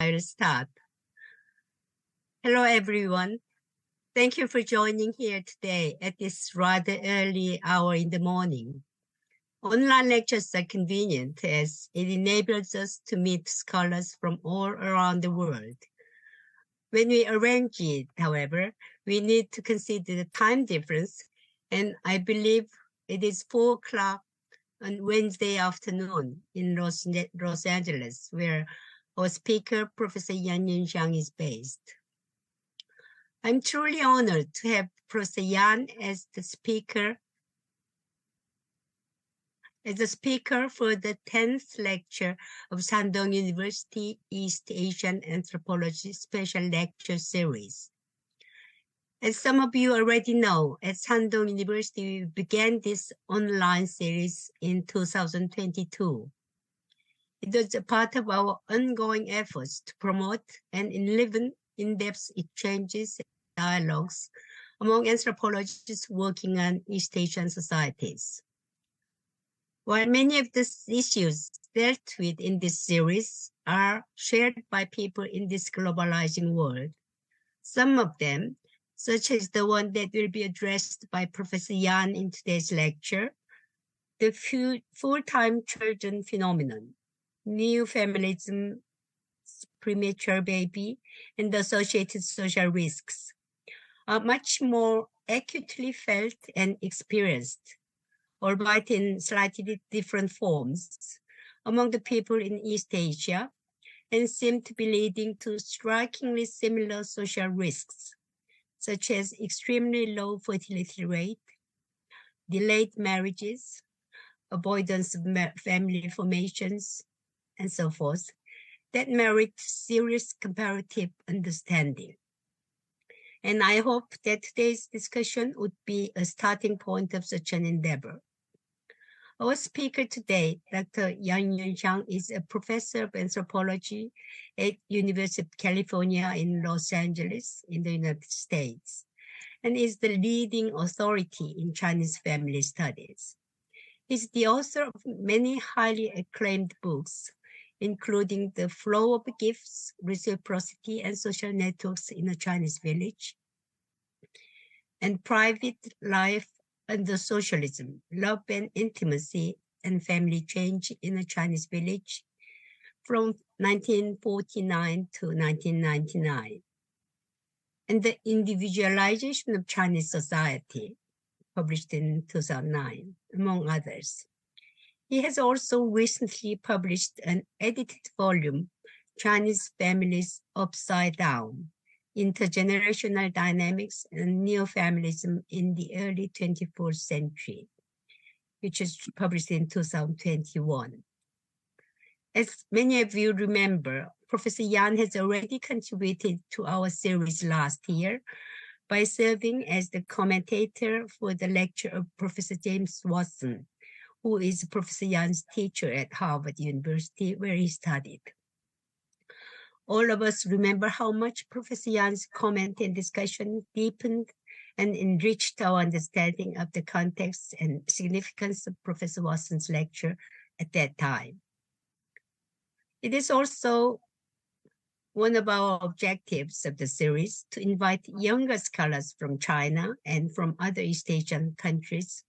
I'll start. Hello, everyone. Thank you for joining here today at this rather early hour in the morning. Online lectures are convenient as it enables us to meet scholars from all around the world. When we arrange it, however, we need to consider the time difference, and I believe it is 4 o'clock on Wednesday afternoon in Los Angeles, where our speaker, Professor Yan Yunxiang, is based. I'm truly honored to have Professor Yan as the speaker for the 10th lecture of Shandong University East Asian Anthropology Special Lecture Series. As some of you already know, at Shandong University, we began this online series in 2022. It was a part of our ongoing efforts to promote and enliven in-depth exchanges and dialogues among anthropologists working on East Asian societies. While many of the issues dealt with in this series are shared by people in this globalizing world, some of them, such as the one that will be addressed by Professor Yan in today's lecture, the full-time children phenomenon, new familism, premature baby, and the associated social risks, are much more acutely felt and experienced, albeit in slightly different forms, among the people in East Asia, and seem to be leading to strikingly similar social risks, such as extremely low fertility rate, delayed marriages, avoidance of family formations, and so forth, that merit serious comparative understanding. And I hope that today's discussion would be a starting point of such an endeavor. Our speaker today, Dr. Yan Yunxiang, is a professor of anthropology at University of California in Los Angeles in the United States, and is the leading authority in Chinese family studies. He's the author of many highly acclaimed books, including The Flow of Gifts, Reciprocity, and Social Networks in a Chinese Village, and Private Life Under Socialism, Love and Intimacy and Family Change in a Chinese Village from 1949 to 1999, and The Individualization of Chinese Society, published in 2009, among others. He has also recently published an edited volume, Chinese Families Upside Down, Intergenerational Dynamics and Neo-Familism in the Early 24th Century, which was published in 2021. As many of you remember, Professor Yan has already contributed to our series last year by serving as the commentator for the lecture of Professor James Watson, who is Professor Yan's teacher at Harvard University, where he studied. All of us remember how much Professor Yan's comment and discussion deepened and enriched our understanding of the context and significance of Professor Watson's lecture at that time. It is also one of our objectives of the series to invite younger scholars from China and from other East Asian countries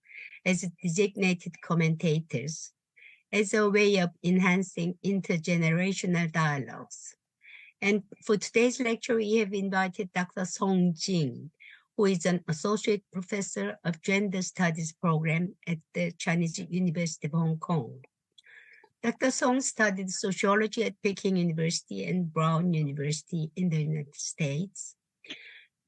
as designated commentators as a way of enhancing intergenerational dialogues. And for today's lecture, we have invited Dr. Song Jing, who is an associate professor of gender studies program at the Chinese University of Hong Kong. Dr. Song studied sociology at Peking University and Brown University in the United States.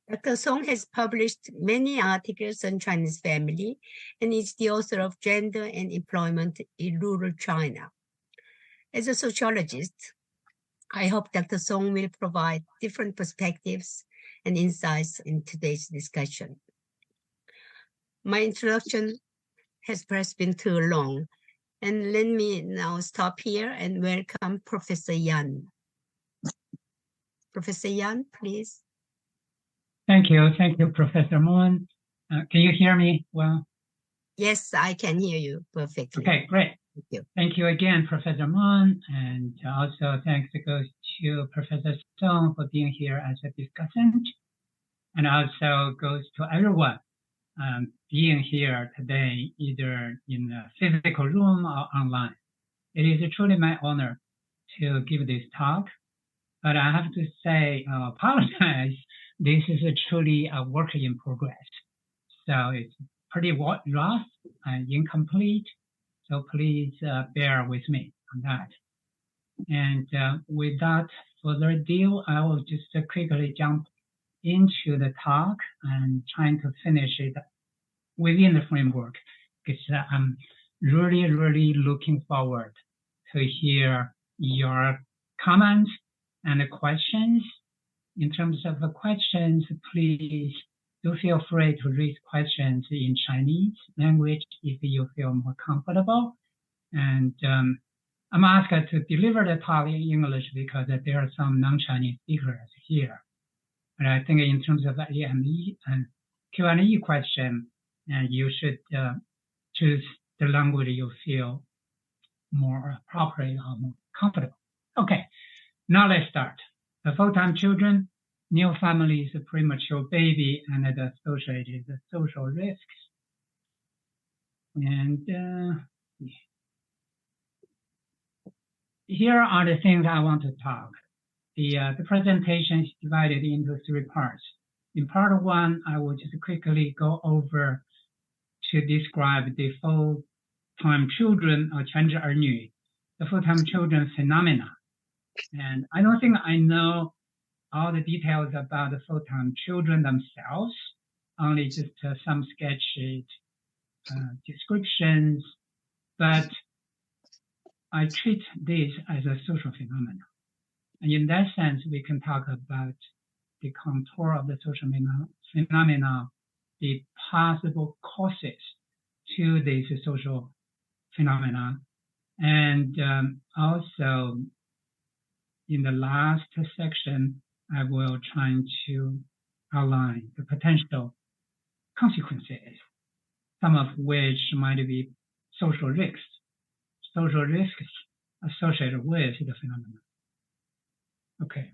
Dr. Song has published many articles on Chinese family and is the author of Gender and Employment in Rural China. As a sociologist, I hope Dr. Song will provide different perspectives and insights in today's discussion. My introduction has perhaps been too long, and let me now stop here and welcome Professor Yan. Professor Yan, please. Thank you, Professor Moon. Can you hear me well? Yes, I can hear you perfectly. Okay, great. Thank you. Thank you again, Professor Mon, and also thanks goes to Professor Stone for being here as a discussant, and also goes to everyone being here today, either in a physical room or online. It is truly my honor to give this talk, but I have to say, apologize, this is truly a work in progress. So it's pretty rough and incomplete, so please bear with me on that. And without further ado, I will just quickly jump into the talk and trying to finish it within the framework, because I'm really looking forward to hear your comments and questions. In terms of the questions, please do feel free to raise questions in Chinese language if you feel more comfortable. And I'm asked to deliver the talk in English because there are some non-Chinese speakers here. But I think in terms of AME and Q&A question, you should choose the language you feel more appropriate or more comfortable. Okay, now let's start. The full-time children, new families, premature baby, and the associated social risks. And here are the things I want to talk. The presentation is divided into 3 parts. In part 1, I will just quickly go over to describe the full-time children or 全职儿女, the full-time children phenomena. And I don't think I know all the details about the full-time children themselves, only just some sketchy descriptions, but I treat this as a social phenomenon. And in that sense, we can talk about the contour of the social phenomena, the possible causes to this social phenomena. And also, in the last section, I will try to outline the potential consequences, some of which might be social risks associated with the phenomenon. Okay.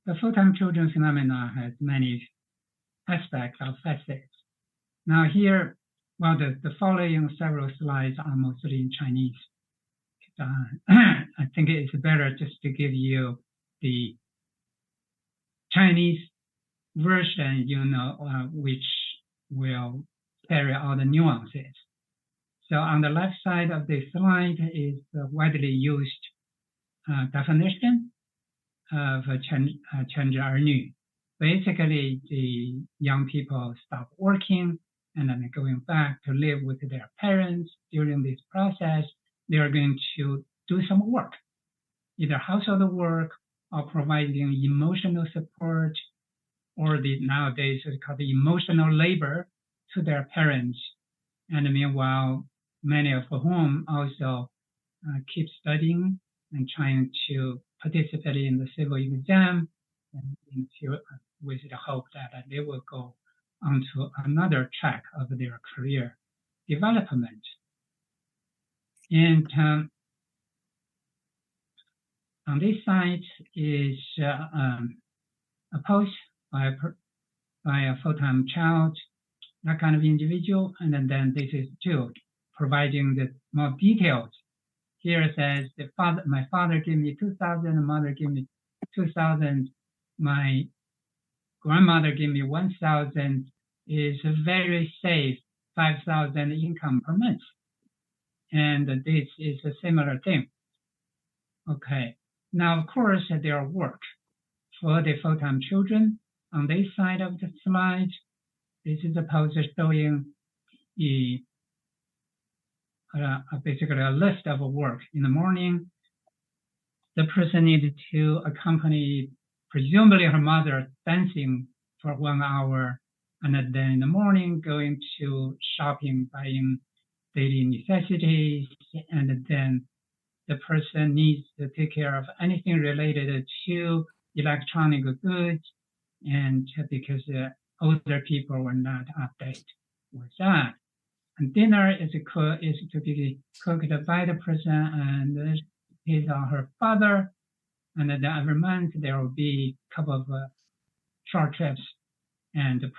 The full-time children phenomena has many aspects or facets. Now here, well, the following several slides are mostly in Chinese. I think it's better just to give you the Chinese version, which will carry all the nuances. So on the left side of the slide is the widely used definition of 全职儿女. Basically, the young people stop working and then going back to live with their parents. During this process, they are going to do some work, either household work or providing emotional support, or nowadays it's called the emotional labor to their parents. And meanwhile, many of whom also keep studying and trying to participate in the civil exam, and with the hope that they will go onto another track of their career development. And on this side is a post by a full-time child, that kind of individual, and then this is too providing the more details. Here it says my father gave me 2,000, mother gave me 2,000, my grandmother gave me 1,000, is a very safe 5,000 income per month. And this is a similar thing. Okay. Now, of course, there are work for the full-time children. On this side of the slide, this is a poster showing basically a list of work. In the morning, the person needed to accompany, presumably her mother, dancing for 1 hour, and then in the morning going to shopping, buying daily necessities, and then the person needs to take care of anything related to electronic goods, and because older people were not updated with that. And dinner is to be cooked by the person and his or her father. And then every month there will be a couple of short trips, and the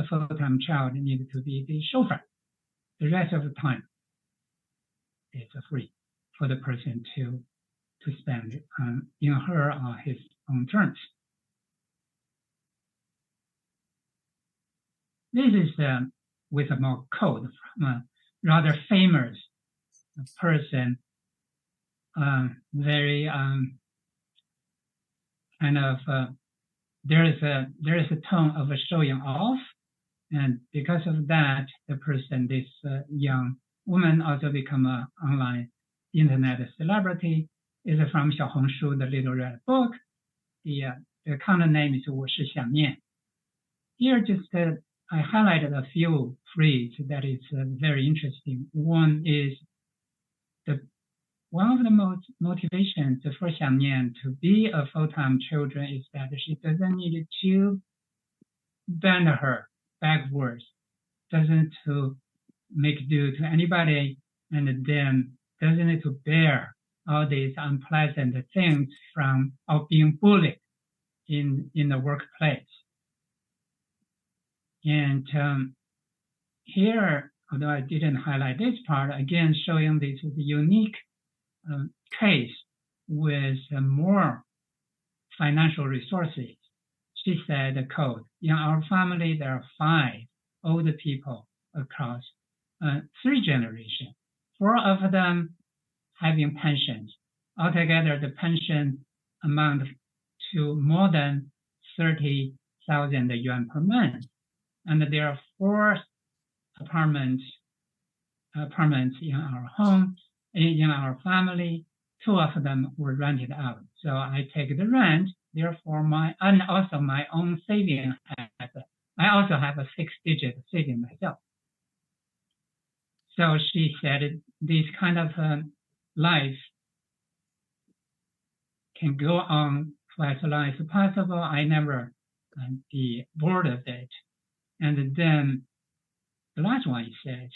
full-time child needs to be the chauffeur. The rest of the time is free for the person to spend in her or his own terms. This is with a more quote from a rather famous person, very kind of there is a tone of a showing off, and because of that, the person, this young woman, also become an online internet celebrity. Is from 小红书 the Little Red Book. The account name is 我是想念. Here, just I highlighted a few phrases that is very interesting. One is one of the most motivations for 想念 to be a full-time children is that she doesn't need to bend her backwards, doesn't to make do to anybody, and then doesn't need to bear all these unpleasant things from being bullied in the workplace. And here, although I didn't highlight this part, again showing this is a unique case with more financial resources. She said, quote, in our family, there are 5 older people across 3 generations, 4 of them having pensions. Altogether, the pension amount to more than 30,000 yuan per month. And there are 4 apartments in our home, in our family. 2 of them were rented out. So I take the rent, therefore and also my own saving. I also have a 6-digit saving myself. So she said this kind of life can go on for as long as possible. I never be bored of it. And then the last one says,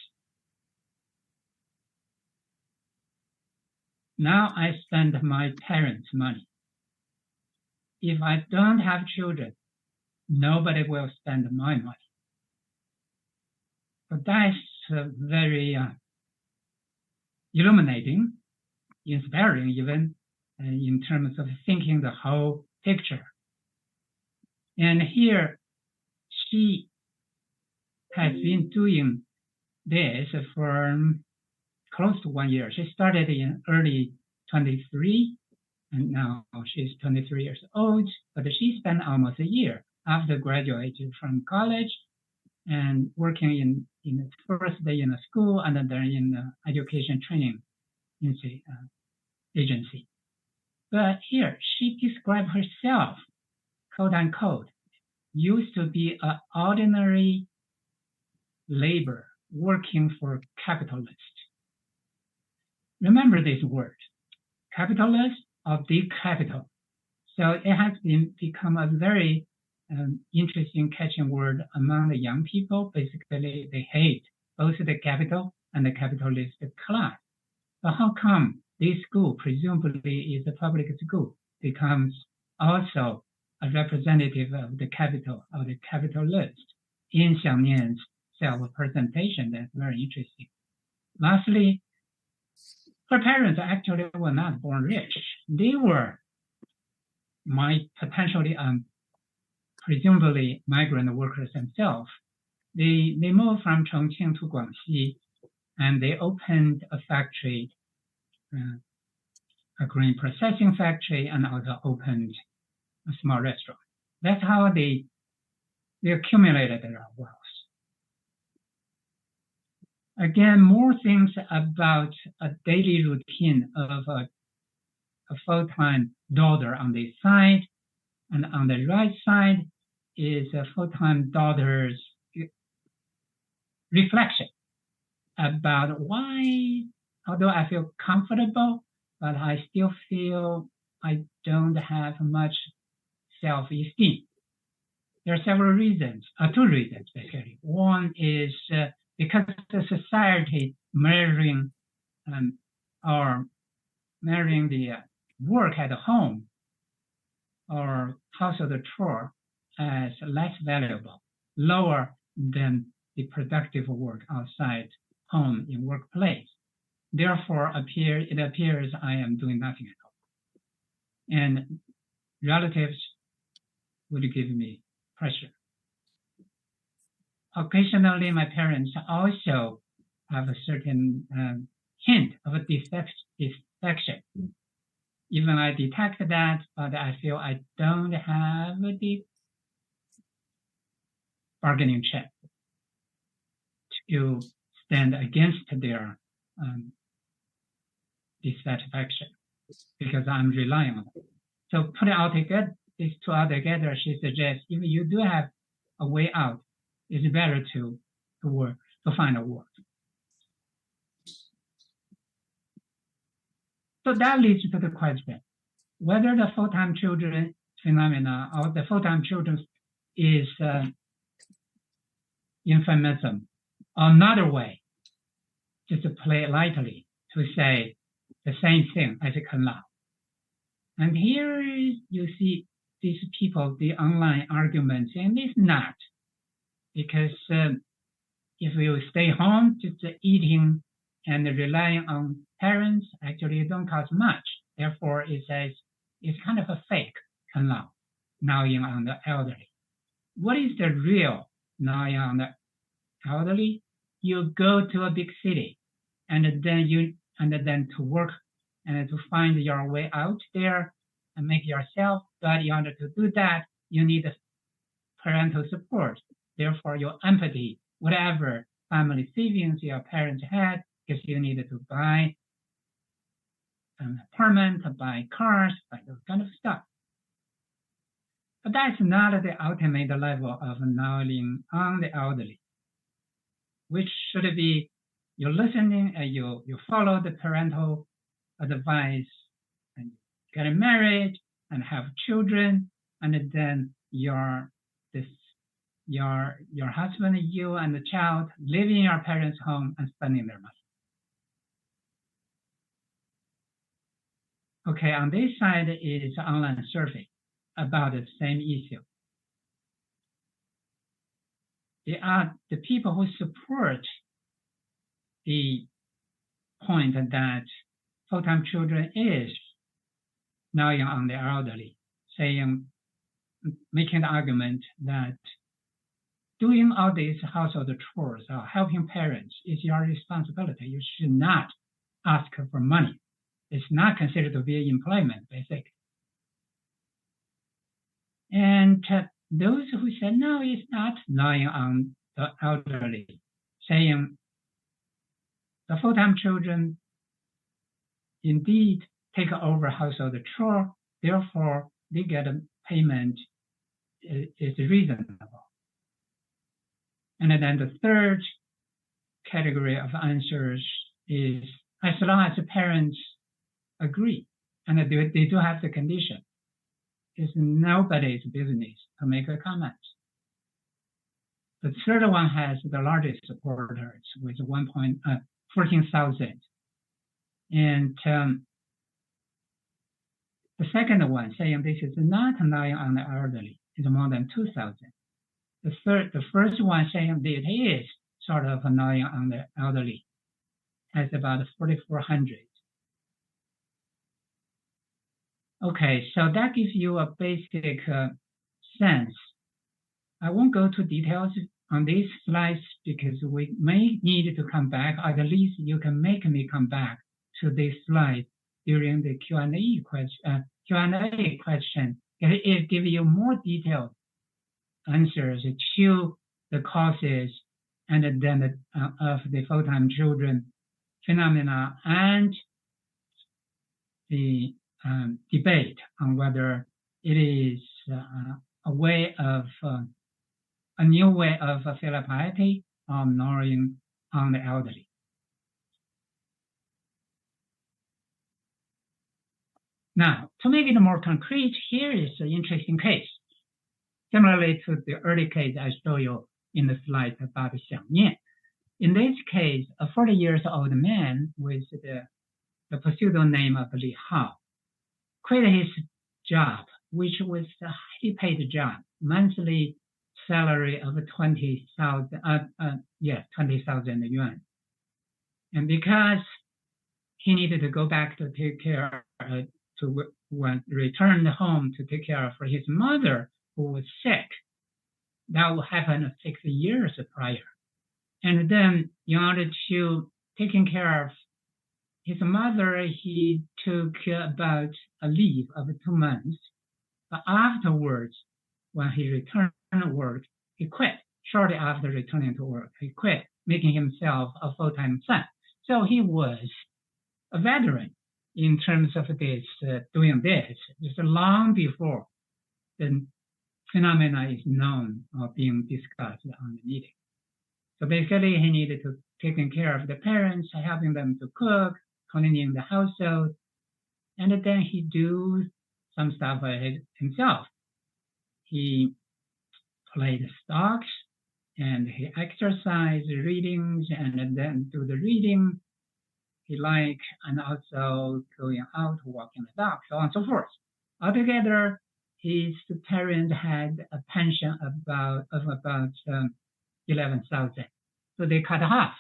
now I spend my parents' money. If I don't have children, nobody will spend my money. But that's very illuminating, inspiring even in terms of thinking the whole picture. And here she has been doing this for close to 1 year. She started in early 23, and now she's 23 years old, but she spent almost a year after graduating from college and working in first day in a school and then in the education training agency. But here she described herself, quote unquote, used to be an ordinary labor working for capitalists. Remember this word, capitalist or big capital. So it has become a very interesting catching word among the young people. Basically, they hate both the capital and the capitalist class. But how come this school, presumably is a public school, becomes also a representative of the capital, or the capitalist in 想念 self-presentation? That's very interesting. Lastly, her parents actually were not born rich. They were potentially, presumably migrant workers themselves. They moved from Chongqing to Guangxi, and they opened a factory, a grain processing factory, and also opened a small restaurant. That's how they accumulated their wealth. Again, more things about a daily routine of a full-time daughter on this side, and on the right side is a full-time daughter's reflection about why, although I feel comfortable, but I still feel I don't have much self-esteem. There are several reasons, 2 reasons basically. One is because the society measuring the work at home or household chore as less valuable, lower than the productive work outside home in workplace. Therefore, it appears I am doing nothing at all. And relatives would give me pressure. Occasionally, my parents also have a certain hint of a defection. Even I detect that, but I feel I don't have the bargaining chip to stand against their dissatisfaction because I'm relying on it. So put it all together, these two all together, she suggests if you do have a way out, it's better to find a work. So that leads to the question, whether the full-time children phenomena or the full-time children is euphemism. Another way, just to play lightly, to say the same thing as a Kanlao. And here you see these people, the online arguments, and it's not. Because if you stay home, just eating and relying on parents, actually it don't cost much. Therefore, it says it's kind of a fake Kanlao, gnawing on the elderly. What is the real gnawing on the elderly? You go to a big city, and then to work and to find your way out there and make yourself. But in order to do that, you need parental support. Therefore, your empathy, whatever family savings your parents had, because you needed to buy an apartment, buy cars, buy those kind of stuff. But that's not the ultimate level of gnawing on the elderly, which should be you're listening and you follow the parental advice and get married and have children, and then your husband, you, and the child live in your parents' home and spending their money. Okay, on this side is online survey about the same issue. The people who support the point that full-time children is gnawing on the elderly, making the argument that doing all these household chores or helping parents is your responsibility. You should not ask for money. It's not considered to be employment, basically. And those who said, no, it's not gnawing on the elderly, saying the full-time children indeed take over household chore, therefore they get a payment is reasonable. And then the third category of answers is as long as the parents agree and they do have the condition. It's nobody's business to make a comment. The third one has the largest supporters with 14,000. And the second one saying this is not gnawing on the elderly is more than 2,000. The first one saying that it is sort of gnawing on the elderly has about 4,400. Okay, so that gives you a basic sense. I won't go to details on these slides because we may need to come back, or at least you can make me come back to this slide during the Q&A question. It gives you more detailed answers to the causes and then of the full-time children phenomena and the debate on whether it is a new way of filial piety or gnawing on the elderly. Now, to make it more concrete, here is an interesting case. Similarly to the early case I showed you in the slide about 想念. In this case, a 40-year-old man with the pseudonym of Li Hao quit his job, which was a highly paid job, monthly salary of 20,000 yuan. And because he needed to go back to take care, return home to take care of his mother who was sick. That happened 6 years prior. And then in order to taking care of his mother, he took about a leave of 2 months. But afterwards, when he returned to work, he quit. Shortly after returning to work, he quit, making himself a full-time son. So he was a veteran in terms of this, doing this, just long before the phenomena is known or being discussed on the meeting. So basically, he needed to take care of the parents, helping them to cook, cleaning the household, and then he do some stuff himself. He played stocks, and he exercised readings, and then do the reading he liked, and also going out, walking the dog, so on and so forth. Altogether, his parents had a pension of about 11,000. So they cut half.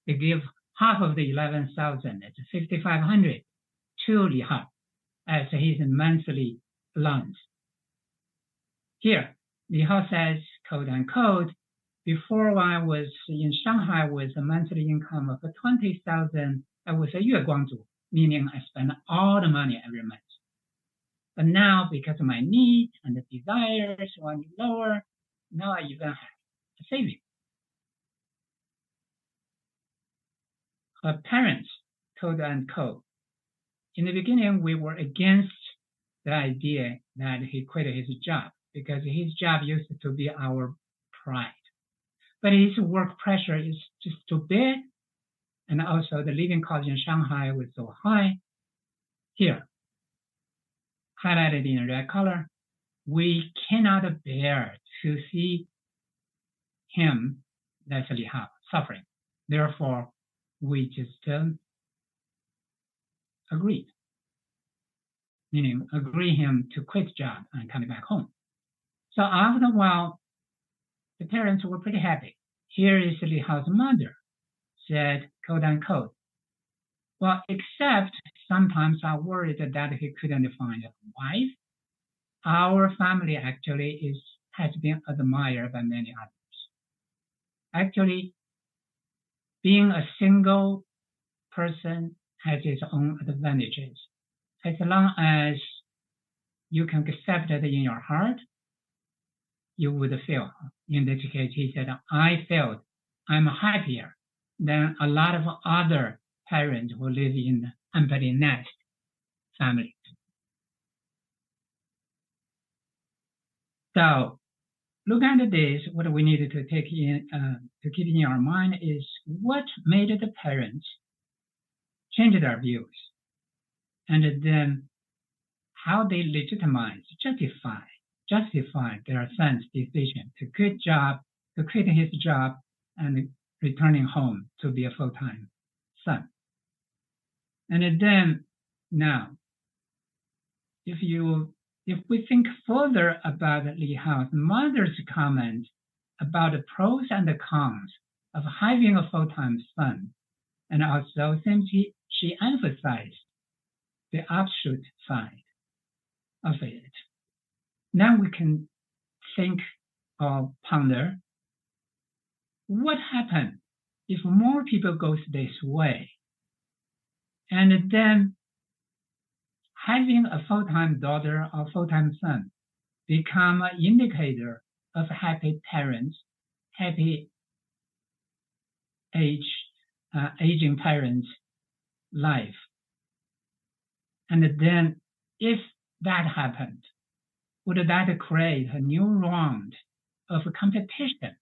They give half of the 11,000, it's 5,500, to Li Hao as his monthly allowance. Here, Li Hao says, quote unquote, before I was in Shanghai with a monthly income of 20,000, I was a 月光族, meaning I spent all the money every month. But now, because of my needs and the desires were lower, now I even have a saving. Her parents, quote unquote, in the beginning, we were against the idea that he quit his job because his job used to be our pride. But his work pressure is just too big, and also the living cost in Shanghai was so high. Here, highlighted in red color, we cannot bear to see him, that's Li Hao, suffering. Therefore, we just agreed, meaning agree him to quit job and come back home. So after a while, the parents were pretty happy. Here is Li Hao's mother, said, quote unquote, well, except sometimes I worried that he couldn't find a wife. Our family actually has been admired by many others. Actually, being a single person has its own advantages. As long as you can accept it in your heart, you would feel. In this case, he said, I felt I'm happier than a lot of other parents who live in empty nest families. So, look at this. What we need to take in, to keep in our mind is what made the parents change their views, and then how they legitimize, justify their son's decision to quit his job and returning home to be a full-time son. And then now, if we think further about Li Hao's mother's comment about the pros and the cons of having a full-time son, and also since she emphasized the offshoot side of it, now we can think or ponder what happens if more people go this way, and then having a full-time daughter or full-time son become an indicator of happy parents, happy aging parents' life. And then if that happened, would that create a new round of competition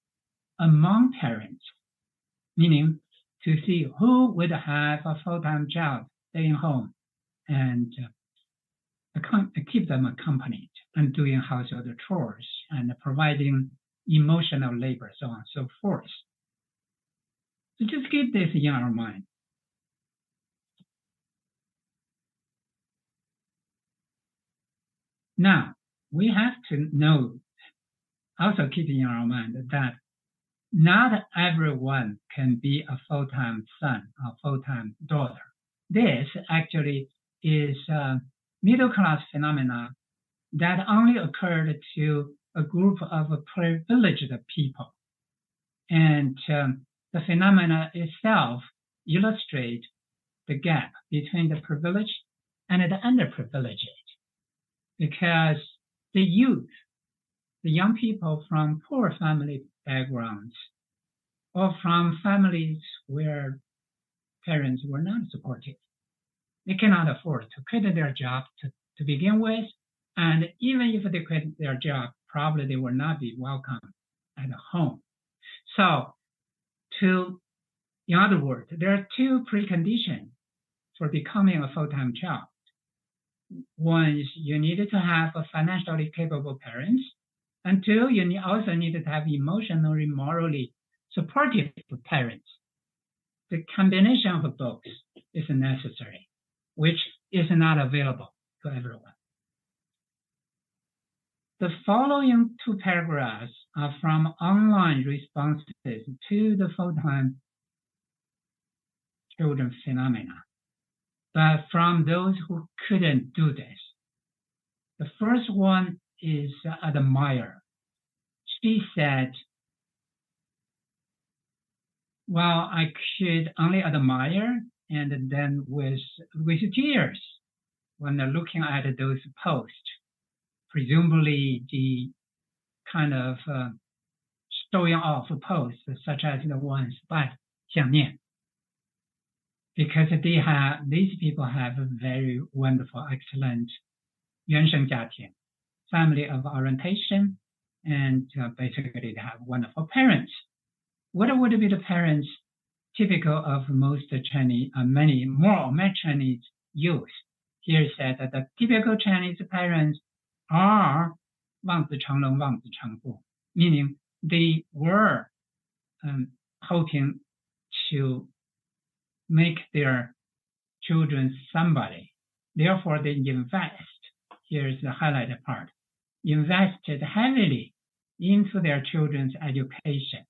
among parents, meaning to see who would have a full-time job, staying home, and keep them accompanied and doing household chores and providing emotional labor, so on and so forth. So just keep this in our mind. Now, we have to know, also keep in our mind that not everyone can be a full-time son or full-time daughter. This actually is a middle-class phenomena that only occurred to a group of privileged people. And the phenomena itself illustrates the gap between the privileged and the underprivileged. Because the youth, the young people from poor family backgrounds, or from families where parents were not supportive, they cannot afford to quit their job to begin with. And even if they quit their job, probably they will not be welcome at home. So, in other words, there are two preconditions for becoming a full-time child. One is you need to have a financially capable parents, and two, you also need to have emotionally, morally supportive parents. The combination of both is necessary, which is not available to everyone. The following two paragraphs are from online responses to the full-time children phenomena, but from those who couldn't do this. The first one is admire. She said, well, I could only admire, and then with tears when looking at those posts, presumably the kind of showing off posts such as the ones by 想念. Because these people have a very wonderful, excellent 原生家庭, family of orientation, and basically they have wonderful parents. What would be the parents typical of most Chinese, many Chinese youth? Here it said that the typical Chinese parents are 望子成龙,望子成父, meaning they were hoping to make their children somebody. Therefore, they invest. Here's the highlighted part. Invested heavily into their children's education.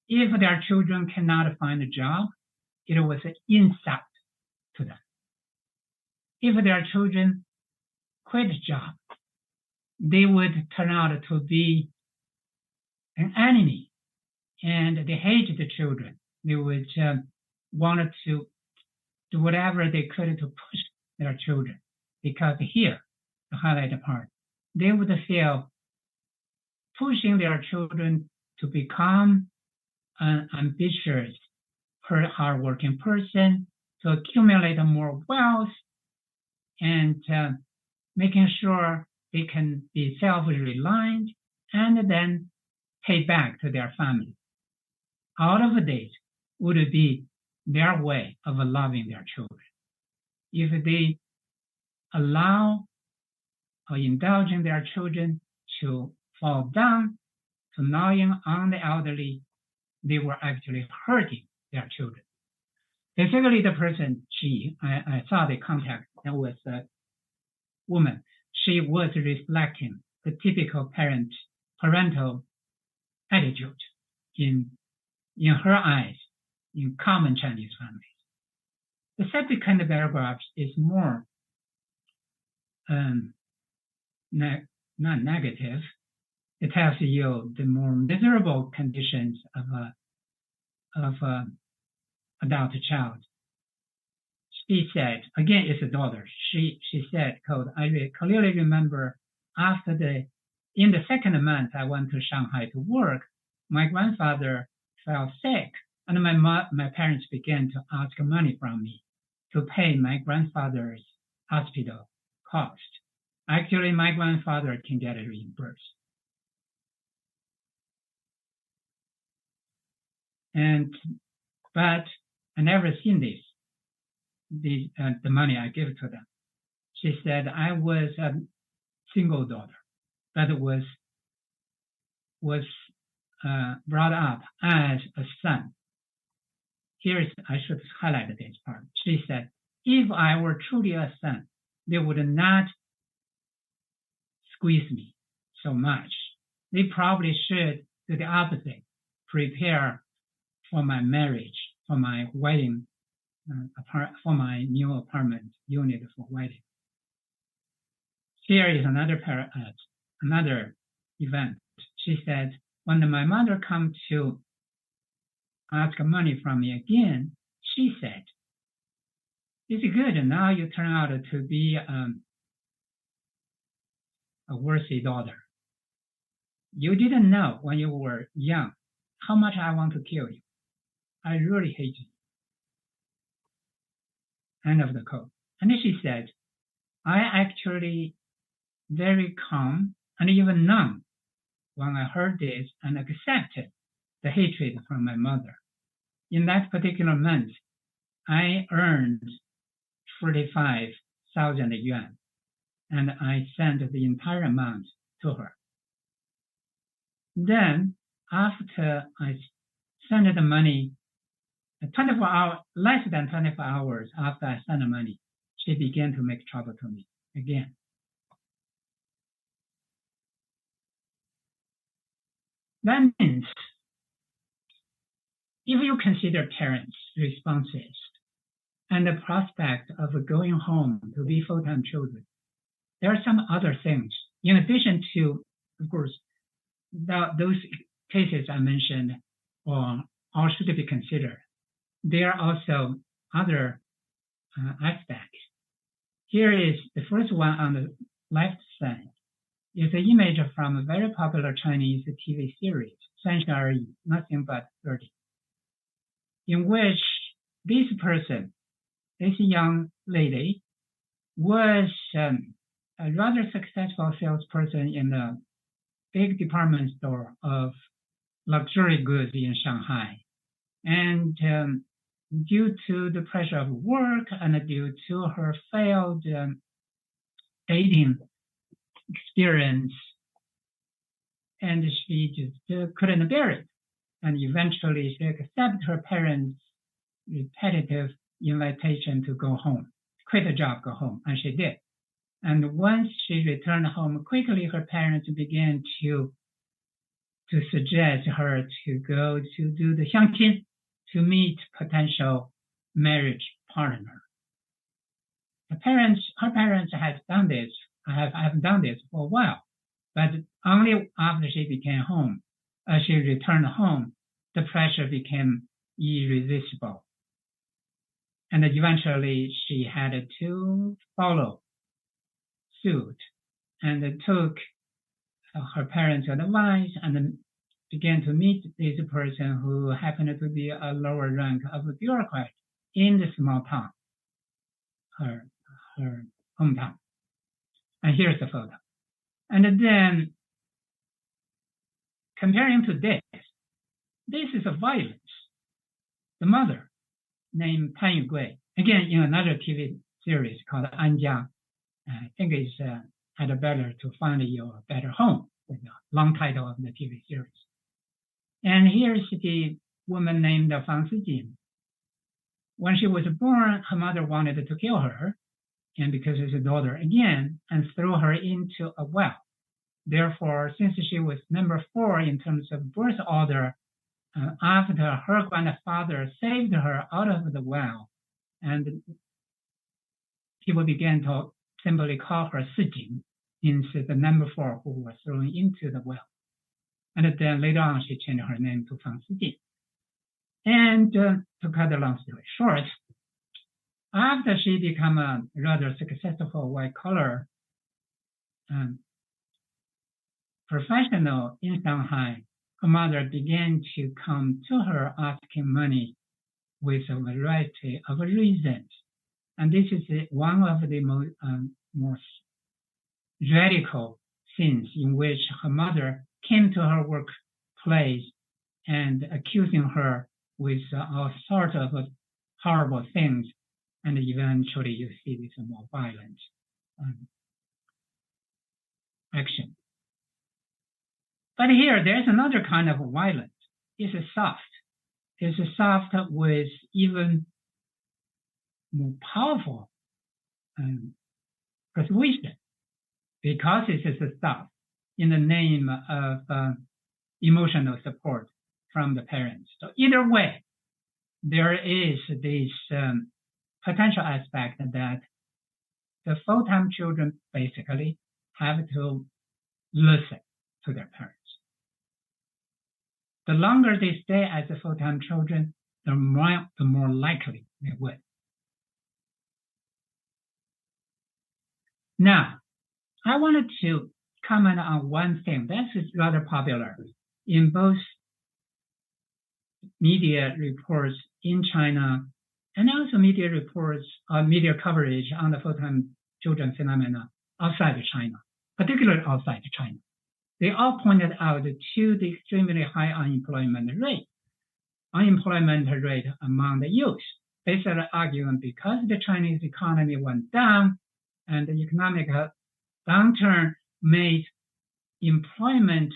If their children cannot find a job, it was an insult to them. If their children quit a job, they would turn out to be an enemy, and they hated the children. They would wanted to do whatever they could to push their children, because here, the highlighted part, they would feel pushing their children to become an ambitious, hardworking person, to accumulate more wealth, and making sure they can be self-reliant and then pay back to their family. All of this would be their way of loving their children. If they allow or indulging their children to fall down, to gnawing on the elderly, they were actually hurting their children. Basically, the person, I saw the context, that was a woman. She was reflecting the typical parental attitude in her eyes, in common Chinese families. The second paragraph is more not negative. It tells you the more miserable conditions of adult child. She said, again, it's a daughter. She said, quote, I clearly remember in the second month I went to Shanghai to work, my grandfather fell sick, and my parents began to ask money from me to pay my grandfather's hospital cost. Actually, my grandfather can get it reimbursed. But I never seen this, the money I give to them. She said I was a single daughter, but was brought up as a son. I should highlight this part. She said, if I were truly a son, they would not squeeze me so much. They probably should do the opposite, prepare for my marriage, for my wedding, for my new apartment unit for wedding. Here is another event. She said, when my mother come to ask money from me again, she said, it's good, now you turn out to be a worthy daughter. You didn't know when you were young how much I want to kill you. I really hate you. End of the quote. And then she said, I actually very calm and even numb when I heard this and accepted the hatred from my mother. In that particular month, I earned 45,000 yuan, and I sent the entire amount to her. Then, after I sent the money, less than 24 hours after I sent the money, she began to make trouble to me again. That means if you consider parents' responses and the prospect of going home to be full-time children, there are some other things. In addition to, of course, those cases I mentioned all should be considered. There are also other aspects. Here is the first one on the left side. Is an image from a very popular Chinese TV series, 全职儿女, nothing but 30, in which this person, this young lady, was a rather successful salesperson in a big department store of luxury goods in Shanghai. And due to the pressure of work and due to her failed dating experience, and she just couldn't bear it. And eventually she accepted her parents' repetitive invitation to go home, quit the job, go home, and she did. And once she returned home, quickly her parents began to suggest her to go to do the xiangqin, to meet potential marriage partner. Her parents had done this. I've done this for a while, but only after she returned home, the pressure became irresistible. And eventually she had to follow suit and took her parents' advice and began to meet this person who happened to be a lower rank of a bureaucrat in the small town, her hometown. And here's the photo. And then, comparing to this is a violence. The mother, named Tan Yugui, again in another TV series called Anja, I think it's had a better to find you a better home, with the long title of the TV series. And here's the woman named Fang Sijin. When she was born, her mother wanted to kill her, and because it's a daughter again, and threw her into a well. Therefore, since she was number 4 in terms of birth order, after her grandfather saved her out of the well, and people began to simply call her Sijin, instead the number 4 who was thrown into the well. And then later on, she changed her name to Fang Sijin. And to cut the long story short, after she became a rather successful white-collar professional in Shanghai, her mother began to come to her asking money with a variety of reasons. And this is one of the most radical scenes in which her mother came to her workplace and accusing her with all sorts of horrible things. And eventually you see this more violent action. But here, there's another kind of violence. It's soft. is solved with even more powerful persuasion, because it is solved in the name of emotional support from the parents. So either way, there is this potential aspect that the full-time children basically have to listen to their parents. The longer they stay as the full-time children, the more likely they will. Now, I wanted to comment on one thing that is rather popular in both media reports in China and also media reports or media coverage on the full-time children phenomena outside of China, particularly outside China. They all pointed out to the extremely high unemployment rate among the youth, basically arguing because the Chinese economy went down and the economic downturn made employment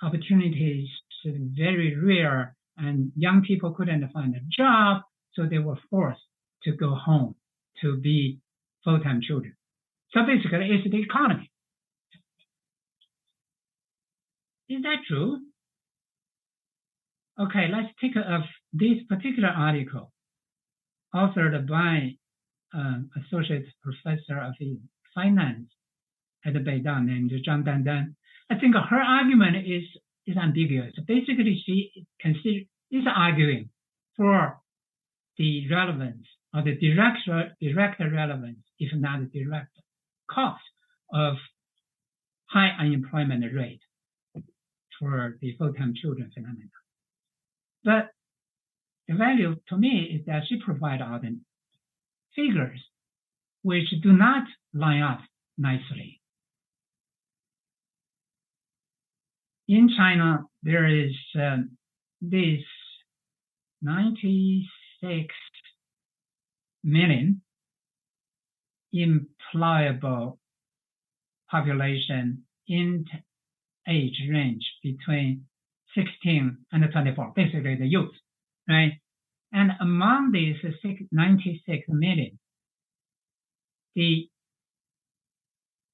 opportunities very rare, and young people couldn't find a job, so they were forced to go home to be full-time children. So basically, it's the economy. Is that true? Okay, let's take up this particular article, authored by Associate Professor of Finance at Beidang named Zhang Dandan. I think her argument is ambiguous. Basically, she is arguing for the relevance or the direct relevance, if not the direct cause of high unemployment rate for the full-time children phenomenon. But the value to me is that she provides out figures which do not line up nicely. In China, there is this 96 million employable population in age range between 16 and 24, basically the youth, right? And among these 96 million, the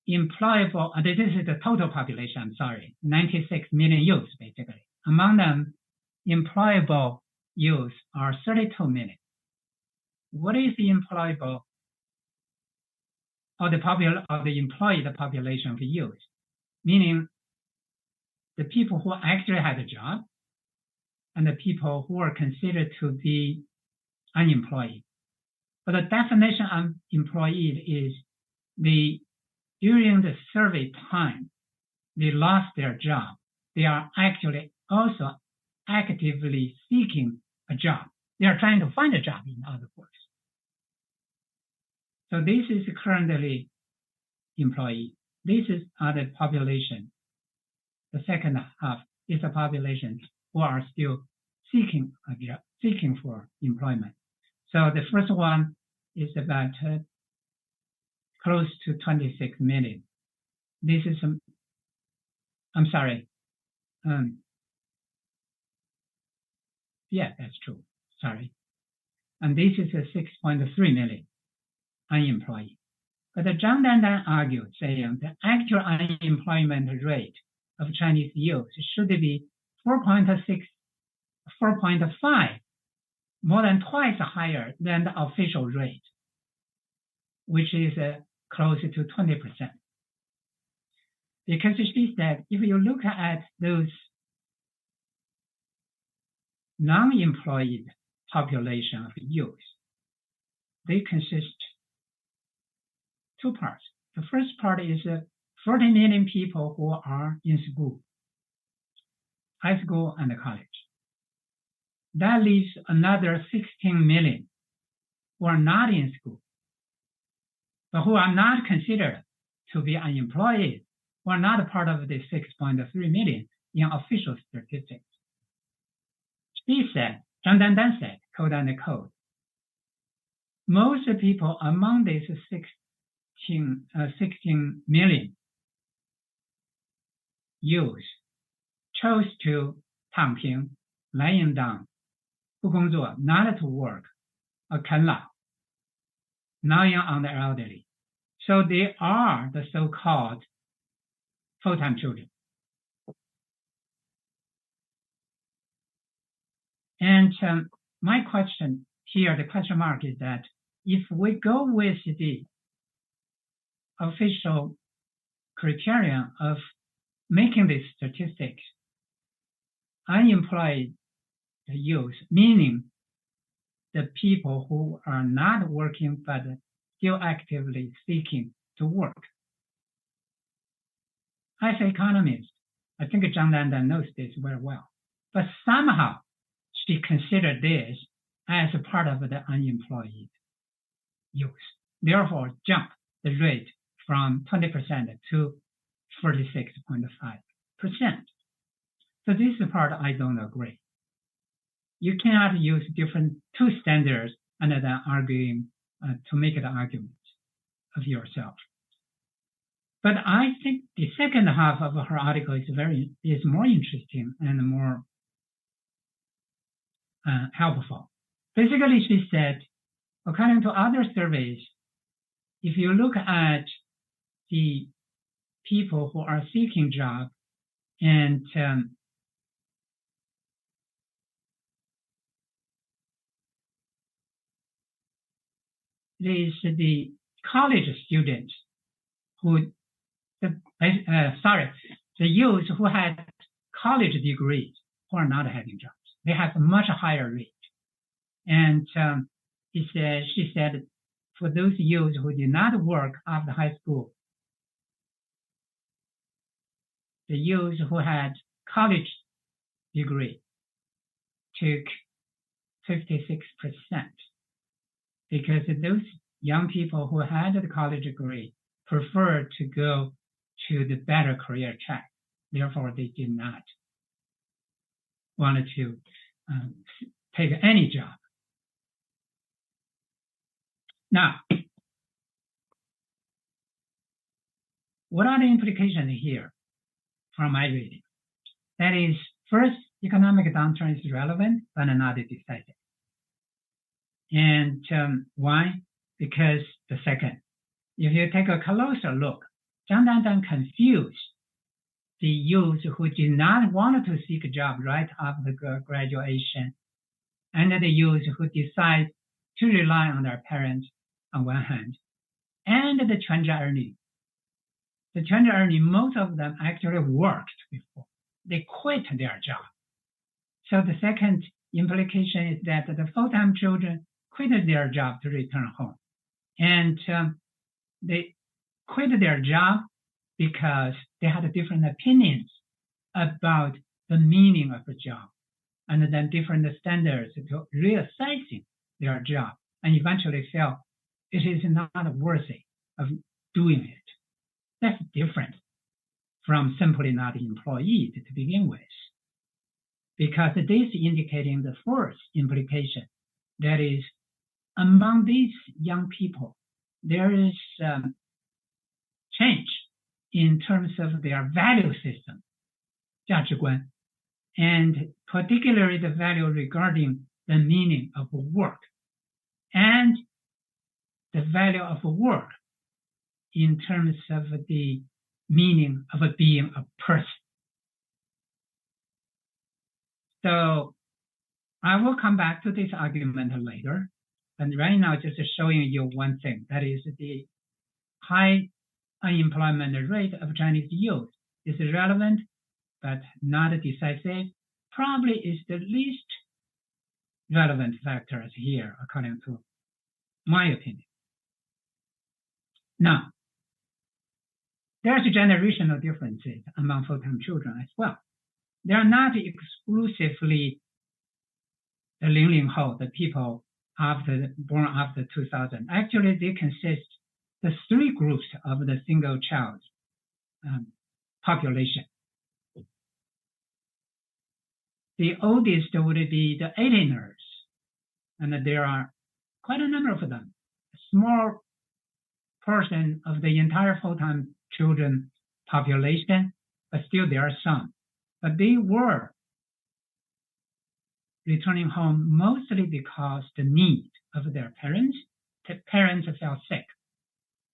employable, this is the total population, 96 million youths, basically. Among them, employable youths are 32 million. What is the employable or the employed population of youth? Meaning the people who actually had a job and the people who are considered to be unemployed. But the definition of employed is during the survey time, they lost their job. They are actually also actively seeking a job. They are trying to find a job, in other words. So this is currently employee. This is the population. The second half is the population who are still seeking for employment. So the first one is about close to 26 million. This is yeah, that's true. Sorry. And this is a 6.3 million unemployed. But Zhang Dandan argued, saying the actual unemployment rate of Chinese youth should be 4.5, more than twice higher than the official rate, which is closer to 20%. Because she said, if you look at those non-employed population of youth, they consist two parts. The first part is 40 million people who are in school, high school and college. That leaves another 16 million who are not in school, but who are not considered to be unemployed, who are not part of the 6.3 million in official statistics. She said, Zhang Dandan said, quote unquote, most people among these 16 million youth chose to 躺平, lying down, 不工作 not to work 啃老 gnawing on the elderly. So they are the so-called full-time children. And my question here, the question mark is that if we go with the official criterion of making these statistics, unemployed youth, meaning the people who are not working but still actively seeking to work. As an economist, I think Zhang Dandan knows this very well, but somehow she considered this as a part of the unemployed youth. Therefore, jump the rate from 20% to 46.5%. So this is the part I don't agree. You cannot use different two standards and then arguing to make the argument of yourself. But I think the second half of her article is more interesting and more helpful. Basically, she said, according to other surveys, if you look at the people who are seeking jobs and the college students the youth who had college degrees who are not having jobs. They have a much higher rate. And she said, for those youth who did not work after high school, the youth who had college degree took 56%, because those young people who had the college degree preferred to go to the better career track. Therefore, they did not want to take any job. Now, what are the implications here from my reading? That is, first, economic downturn is relevant, but not decisive. And why? Because the second, if you take a closer look, Zhang Dandan confused the youth who did not want to seek a job right after graduation and the youth who decide to rely on their parents on one hand, and the 全职儿女. The 全职儿女, most of them actually worked before. They quit their job. So the second implication is that the full-time children quit their job to return home. And they quit their job because they had different opinions about the meaning of a job, and then different standards to reassessing their job, and eventually felt it is not worthy of doing it. That's different from simply not employed to begin with, because this is indicating the first implication, that is, among these young people, there is change in terms of their value system, 价值观, and particularly the value regarding the meaning of work and the value of work in terms of the meaning of being a person. So I will come back to this argument later, but right now just showing you one thing, that is the high unemployment rate of Chinese youth is relevant but not decisive, probably is the least relevant factors here, according to my opinion. Now, there's generational differences among full-time children as well. They are not exclusively the 00后, the people born after 2000. Actually, they consist the three groups of the single child population. The oldest would be the 18ers, and there are quite a number of them. A small portion of the entire full-time children population, but still there are some. But they were returning home mostly because the need of their parents fell sick,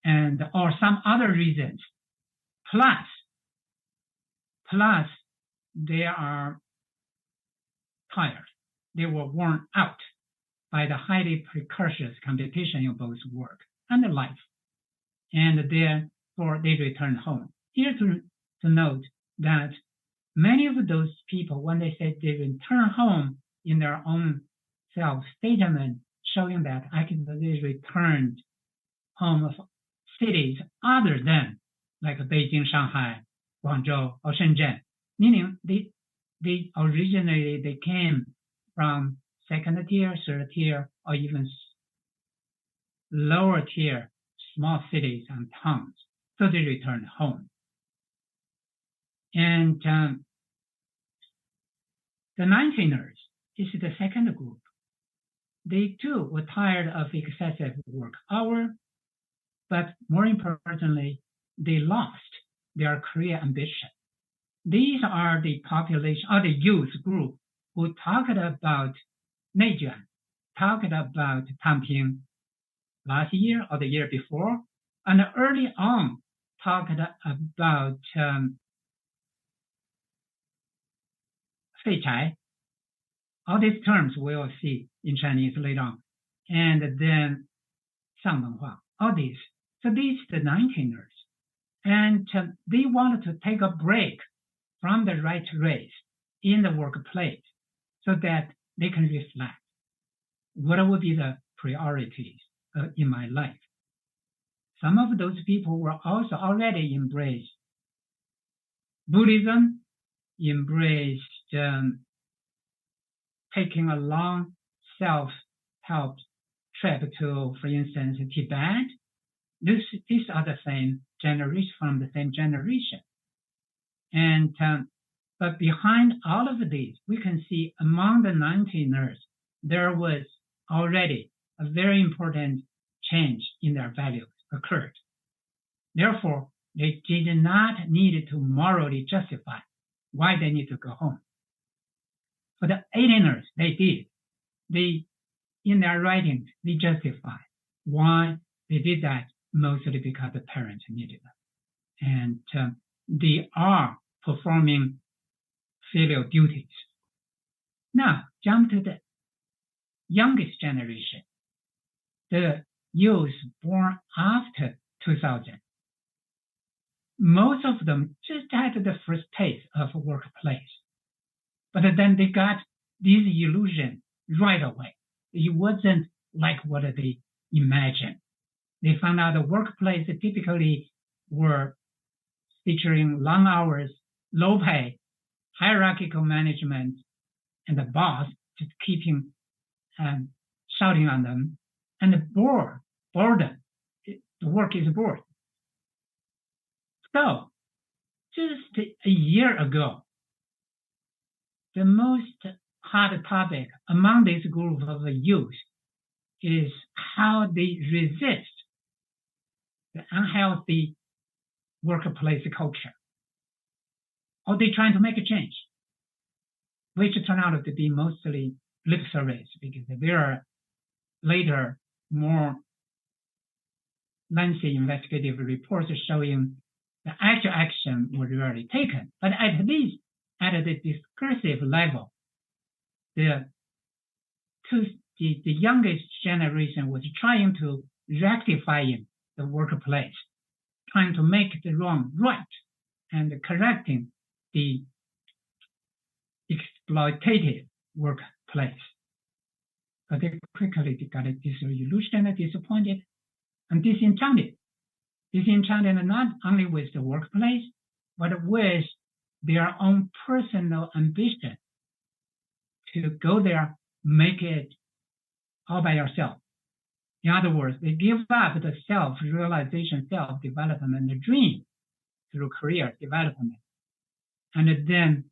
and or some other reasons. Plus they are tired. They were worn out by the highly precocious competition in both work and life, and therefore they return home. Here to note that many of those people, when they say they return home in their own self-statement, showing that actually they returned home of cities other than like Beijing, Shanghai, Guangzhou, or Shenzhen, meaning they originally they came from second tier, third tier, or even lower tier small cities and towns. So they returned home. And the 19ers is the second group. They too were tired of excessive work hours, but more importantly, they lost their career ambition. These are the population or the youth group who talked about 内卷, talked about 躺平 last year or the year before, and early on talked about 废柴. All these terms we will see in Chinese later on. And then 上文化, all these. So these are the 19ers. And they wanted to take a break from the rat race in the workplace so that they can reflect what would be the priorities in my life. Some of those people were also already embraced Buddhism, embraced taking a long self-help trip to, for instance, Tibet. These are the same generation, from the same generation. And but behind all of these, we can see among the 19ers, there was already a very important change in their values occurred. Therefore, they did not need to morally justify why they need to go home. For the 18ers, they did. In their writings, they justify why they did that, mostly because the parents needed them. And they are performing filial duties. Now, jump to the youngest generation, the youth born after 2000. Most of them just had the first taste of a workplace. But then they got this illusion right away. It wasn't like what they imagined. They found out the workplace typically were featuring long hours, low pay, hierarchical management, and the boss just keeping shouting on them, and the boredom. The work is bored. So, just a year ago, the most hot topic among this group of youth is how they resist the unhealthy workplace culture. Or they trying to make a change, which turned out to be mostly lip service, because there are later more lengthy investigative reports showing the actual action was rarely taken. But at least at the discursive level, the youngest generation was trying to rectify the workplace, trying to make the wrong right, and correcting the exploitative workplace. But they quickly got disillusioned, disappointed, and disenchanted. Disenchanted not only with the workplace, but with their own personal ambition to go there, make it all by yourself. In other words, they give up the self-realization, self-development, the dream through career development, and then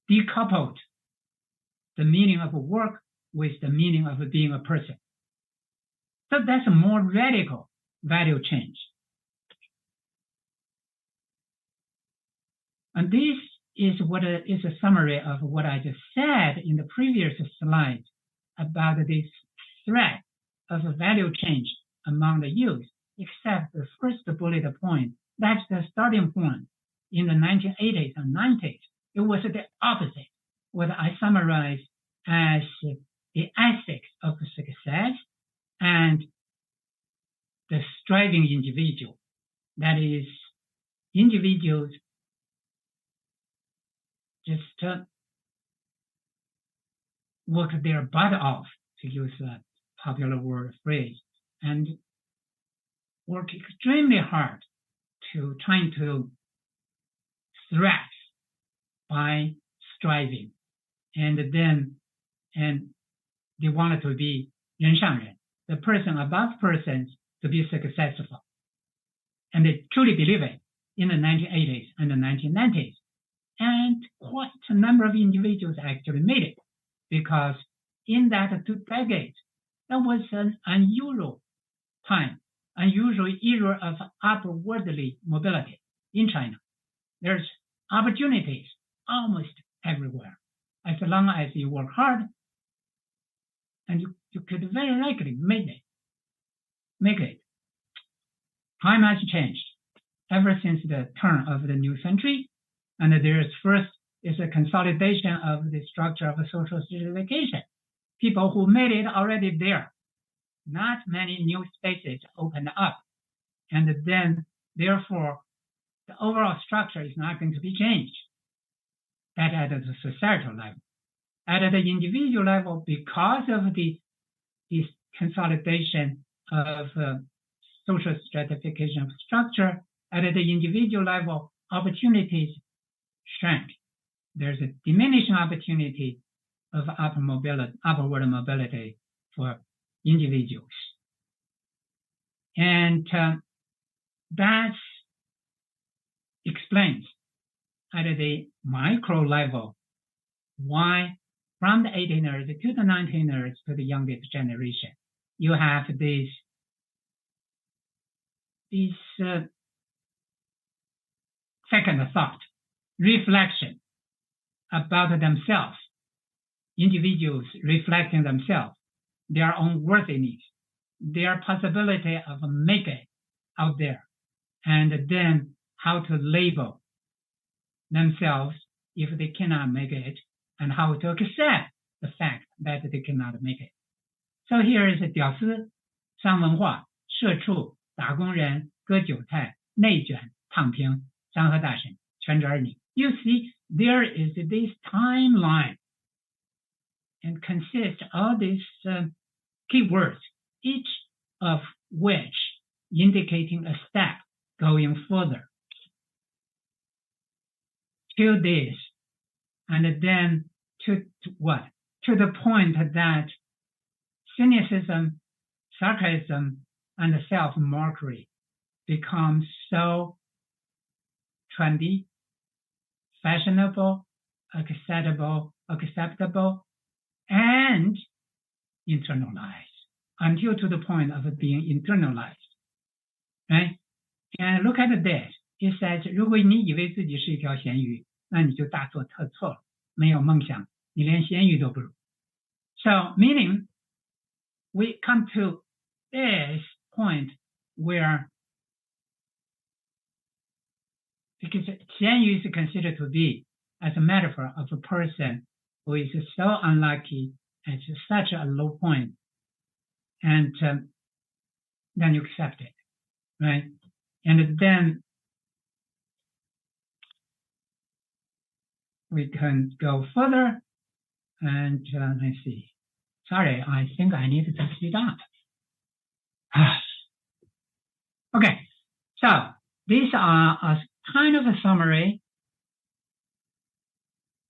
decoupled the meaning of work with the meaning of being a person. So that's a more radical value change. And this is a summary of what I just said in the previous slide about this threat of value change among the youth, except the first bullet point. That's the starting point. In the 1980s and 90s, it was the opposite, what I summarized as the ethics of success and the striving individual. That is, individuals just work their butt off, to use a popular word phrase, and work extremely hard to trying to thrive by striving, and they wanted to be 人上人, the person above persons, to be successful. And they truly believe it in the 1980s and the 1990s. And quite a number of individuals actually made it, because in that 2 decades, that was an unusual time, unusual era of upwardly mobility in China. There's opportunities almost everywhere. As long as you work hard, and you could very likely make it. Time has changed ever since the turn of the new century, and there's first is a consolidation of the structure of social stratification. People who made it already there. Not many new spaces opened up, and then therefore the overall structure is not going to be changed. That at the societal level. At the individual level, because of this consolidation of social stratification of structure, at the individual level, opportunities shrank. There's a diminishing opportunity of upward mobility for individuals. And that explains at the micro level why from the 18ers to the 19ers to the youngest generation, you have this second thought, reflection about themselves, individuals reflecting themselves, their own worthiness, their possibility of making it out there, and then how to label themselves if they cannot make it, and how to accept the fact that they cannot make it. So here is 屌丝、商文化、社畜、打工人、割韭菜、内卷、躺平、山河大神、全职儿女. You see, there is this timeline and consists of these keywords, each of which indicating a step going further to this, and then to what? To the point that cynicism, sarcasm, and self-mockery become so trendy, fashionable, acceptable, and internalized, until to the point of being internalized, right? And look at this. It says, 如果你以为自己是一条咸鱼，那你就大错特错了。没有梦想，你连咸鱼都不如。So, meaning, we come to this point where, because 咸鱼 is considered to be as a metaphor of a person who is so unlucky at such a low point, and then you accept it, right? And then we can go further, and let's see. Sorry, I think I need to speed up. Okay, so these are a kind of a summary.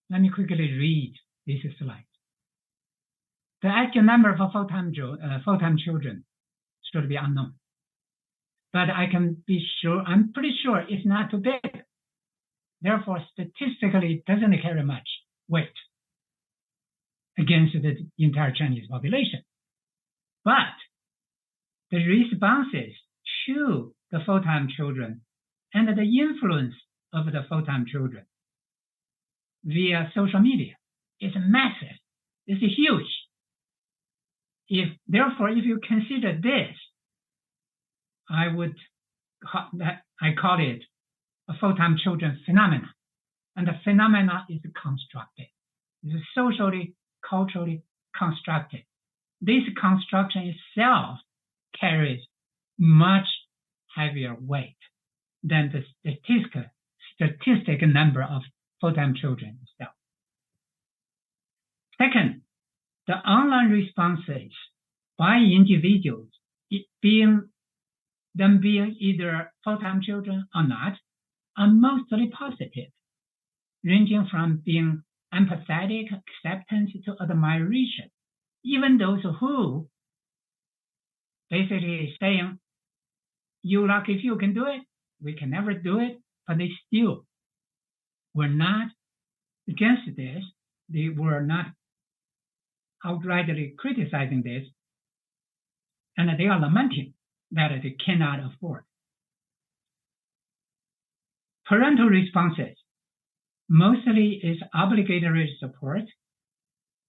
Let me quickly read this slide. The actual number of full-time children should be unknown, but I'm pretty sure it's not too big. Therefore, statistically, it doesn't carry much weight against the entire Chinese population. But the responses to the full-time children and the influence of the full-time children via social media. It's massive. It's huge. Therefore, if you consider this, I call it a full-time children phenomenon. And the phenomena is constructed. It's socially, culturally constructed. This construction itself carries much heavier weight than the statistic number of full-time children itself. Second, the online responses by individuals, being either full-time children or not, are mostly positive, ranging from being empathetic, acceptance to admiration. Even those who basically saying, you lucky if you can do it, we can never do it, but they still were not against this. They were not outrightly criticizing this, and they are lamenting that they cannot afford. Parental responses mostly is obligatory support,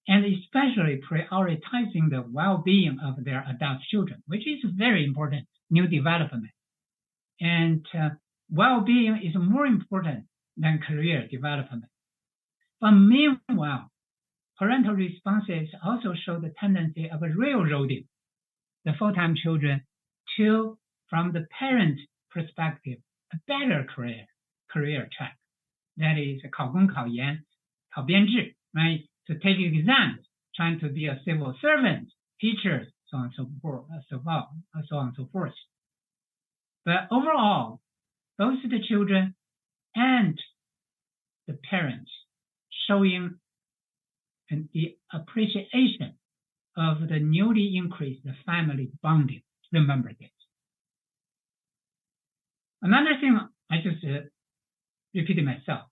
and especially prioritizing the well-being of their adult children, which is very important new development. And well-being is more important than career development. But meanwhile, parental responses also show the tendency of railroading the full-time children to, from the parent perspective, a better career track. That is 考公考研考编制, right? To take exams, trying to be a civil servant, teachers, so on and so forth. But overall, both the children and the parents showing the appreciation of the newly increased family bonding. Remember this. Another thing, I just repeated myself.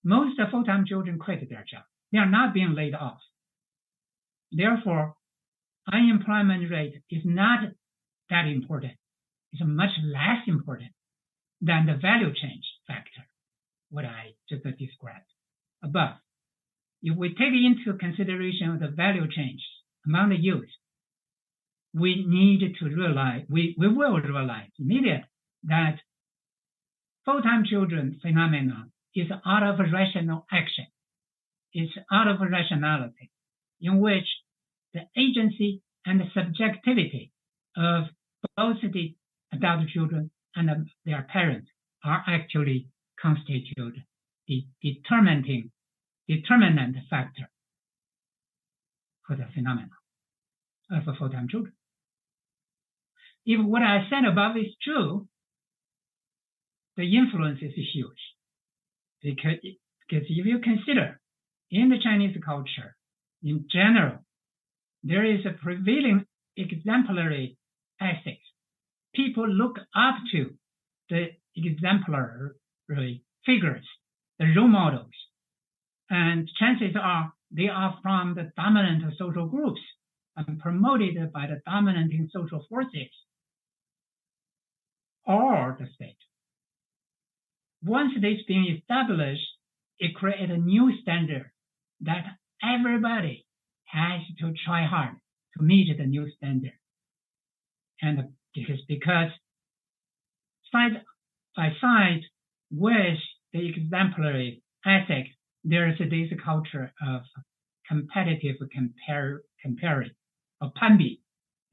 Most full-time children quit their job. They are not being laid off. Therefore, unemployment rate is not that important. It's much less important than the value change factor, what I just described above. If we take into consideration the value change among the youth, we need to realize, we will realize immediately that full-time children phenomenon is out of rational action. It's out of rationality, in which the agency and the subjectivity of both the adult children and their parents are actually constitute the determinant factor for the phenomenon of full-time children. If what I said above is true, the influence is huge. Because if you consider in the Chinese culture, in general, there is a prevailing exemplary ethics. People look up to the exemplary figures, the role models, and chances are they are from the dominant social groups and promoted by the dominating social forces or the state. Once this being established, it creates a new standard that everybody has to try hard to meet the new standard. And because side by side with the exemplary ethics, there is this culture of competitive comparing, or panbi.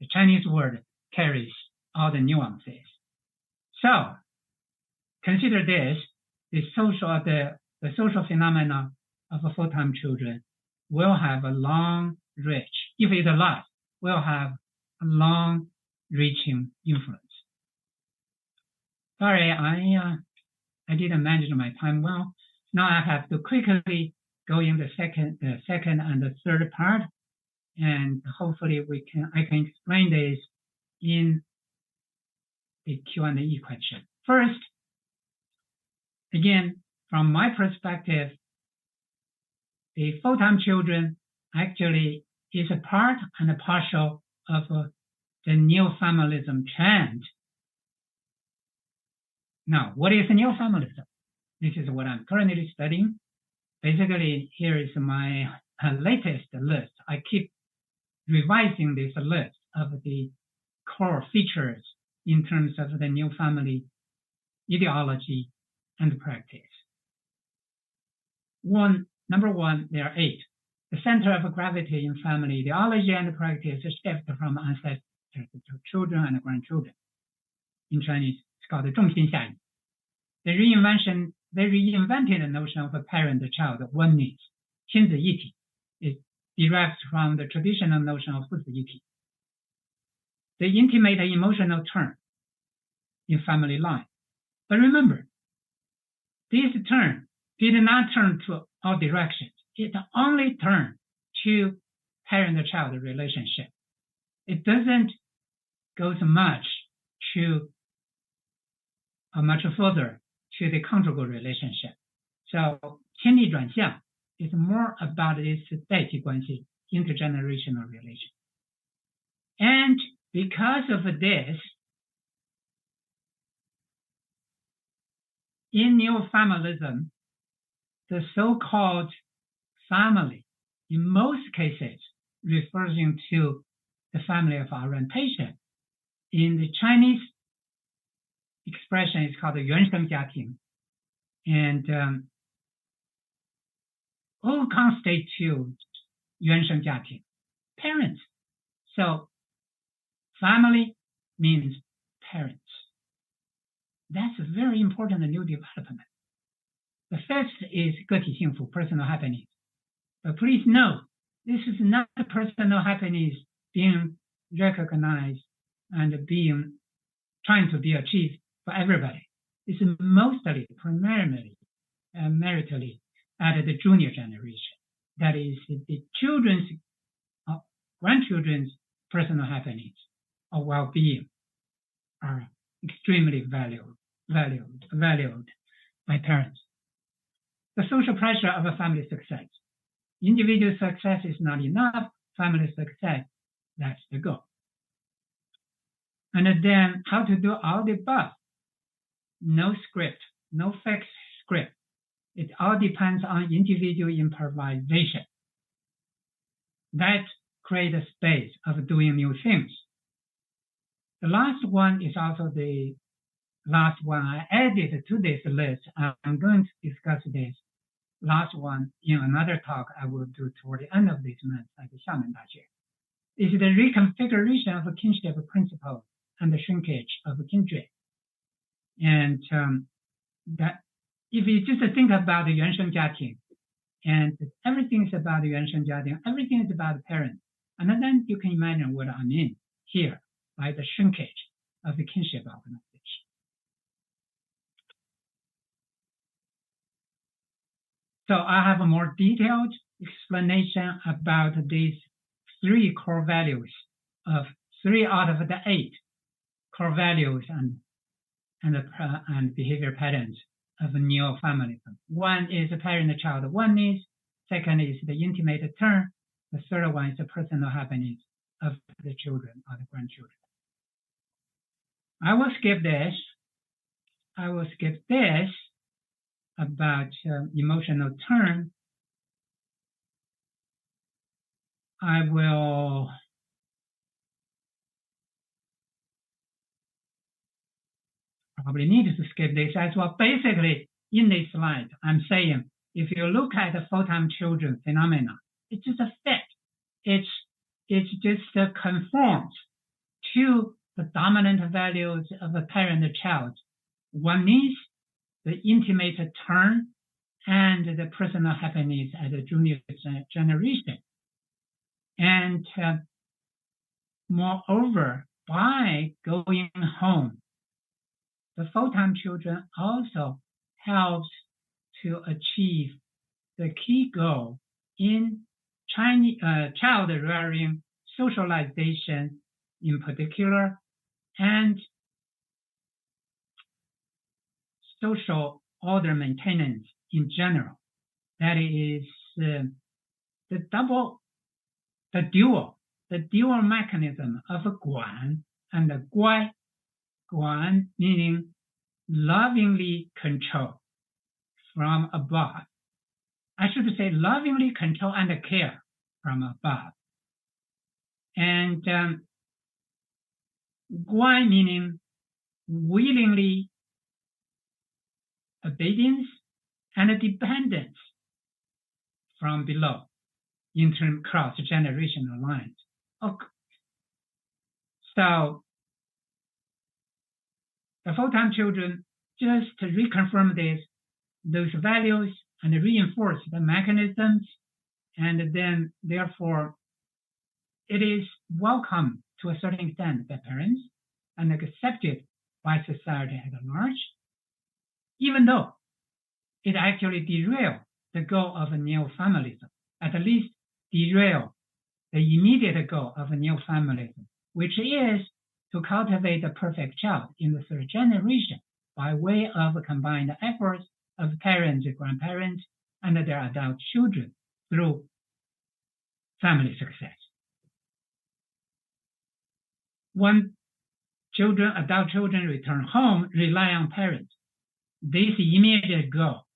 The Chinese word carries all the nuances. So consider this, the social phenomena of full-time children will have a long reach, if it lasts, will have a long reaching influence. Sorry, I didn't manage my time well. Now I have to quickly go in the second and the third part, and hopefully I can explain this in the Q&A question. First, again, from my perspective, the full-time children actually is a part and a partial of the neo-familism trend. Now, what is neo-familism? This is what I'm currently studying. Basically, here is my latest list. I keep revising this list of the core features in terms of the new family ideology and practice. Number one, there are 8. The center of gravity in family ideology and practice shift from ancestors to children and grandchildren. In Chinese, it's called 重心下移. They reinvented the notion of a parent-child oneness, 亲子一体. It derives from the traditional notion of 父子一体. They intimate an emotional turn in family life. But remember, this turn did not turn to all directions. It only turned to parent-child relationship. It doesn't go so much further to the conjugal relationship. So 迁离转向 is more about this 代际关系, intergenerational relation. And because of this, in neo-familism, the so-called family, in most cases, referring to the family of orientation. In the Chinese expression, it's called the 原生家庭, and all constitute 原生家庭, parents. So family means parents. That's a very important new development. The first is 个体幸福, personal happiness. But please note, this is not personal happiness being recognized and trying to be achieved for everybody. It's mostly, primarily, maritally at the junior generation. That is, the children's, grandchildren's personal happiness or well-being are extremely valued by parents. The social pressure of a family success. Individual success is not enough. Family success, that's the goal. And then how to do all the above. No script, no fixed script. It all depends on individual improvisation. That creates a space of doing new things. The last one is also the last one I added to this list. I'm going to discuss this last one in another talk I will do toward the end of this month at the Xiamen Daxue. Is the reconfiguration of a kinship principle and the shrinkage of kindred. And that if you just think about the 原生家庭, and everything is about the 原生家庭, everything is about the parents, and then you can imagine what I mean here by the shrinkage of the kinship organization. So I have a more detailed explanation about these 3 core values of 3 out of the 8 core values and behavior patterns of neo-familism. One is the parent-child oneness. Second is the intimate turn. The third one is the personal happiness of the children or the grandchildren. I will skip this about emotional turn. I will probably need to skip this as well. Basically, in this slide, I'm saying if you look at the full-time children phenomena, it's just a fit. It just conforms to the dominant values of a parent-child. One is the intimate turn and the personal happiness at the junior generation. And moreover, by going home, the full-time children also helps to achieve the key goal in child rearing, socialization in particular, and social order maintenance in general. That is the dual mechanism of 管 and 乖. 管 meaning lovingly control, from above. I should say lovingly control and care from above. And guai meaning willingly obedience and dependence from below in terms cross-generational lines. Okay. So the full-time children just to reconfirm those values and reinforce the mechanisms, and then therefore it is welcome to a certain extent by parents and accepted by society at large, even though it actually derails the goal of neo-familism, at least derail the immediate goal of neo-familism, which is to cultivate the perfect child in the third generation by way of combined efforts of parents, grandparents, and their adult children through family success. When adult children return home, rely on parents, this immediate goal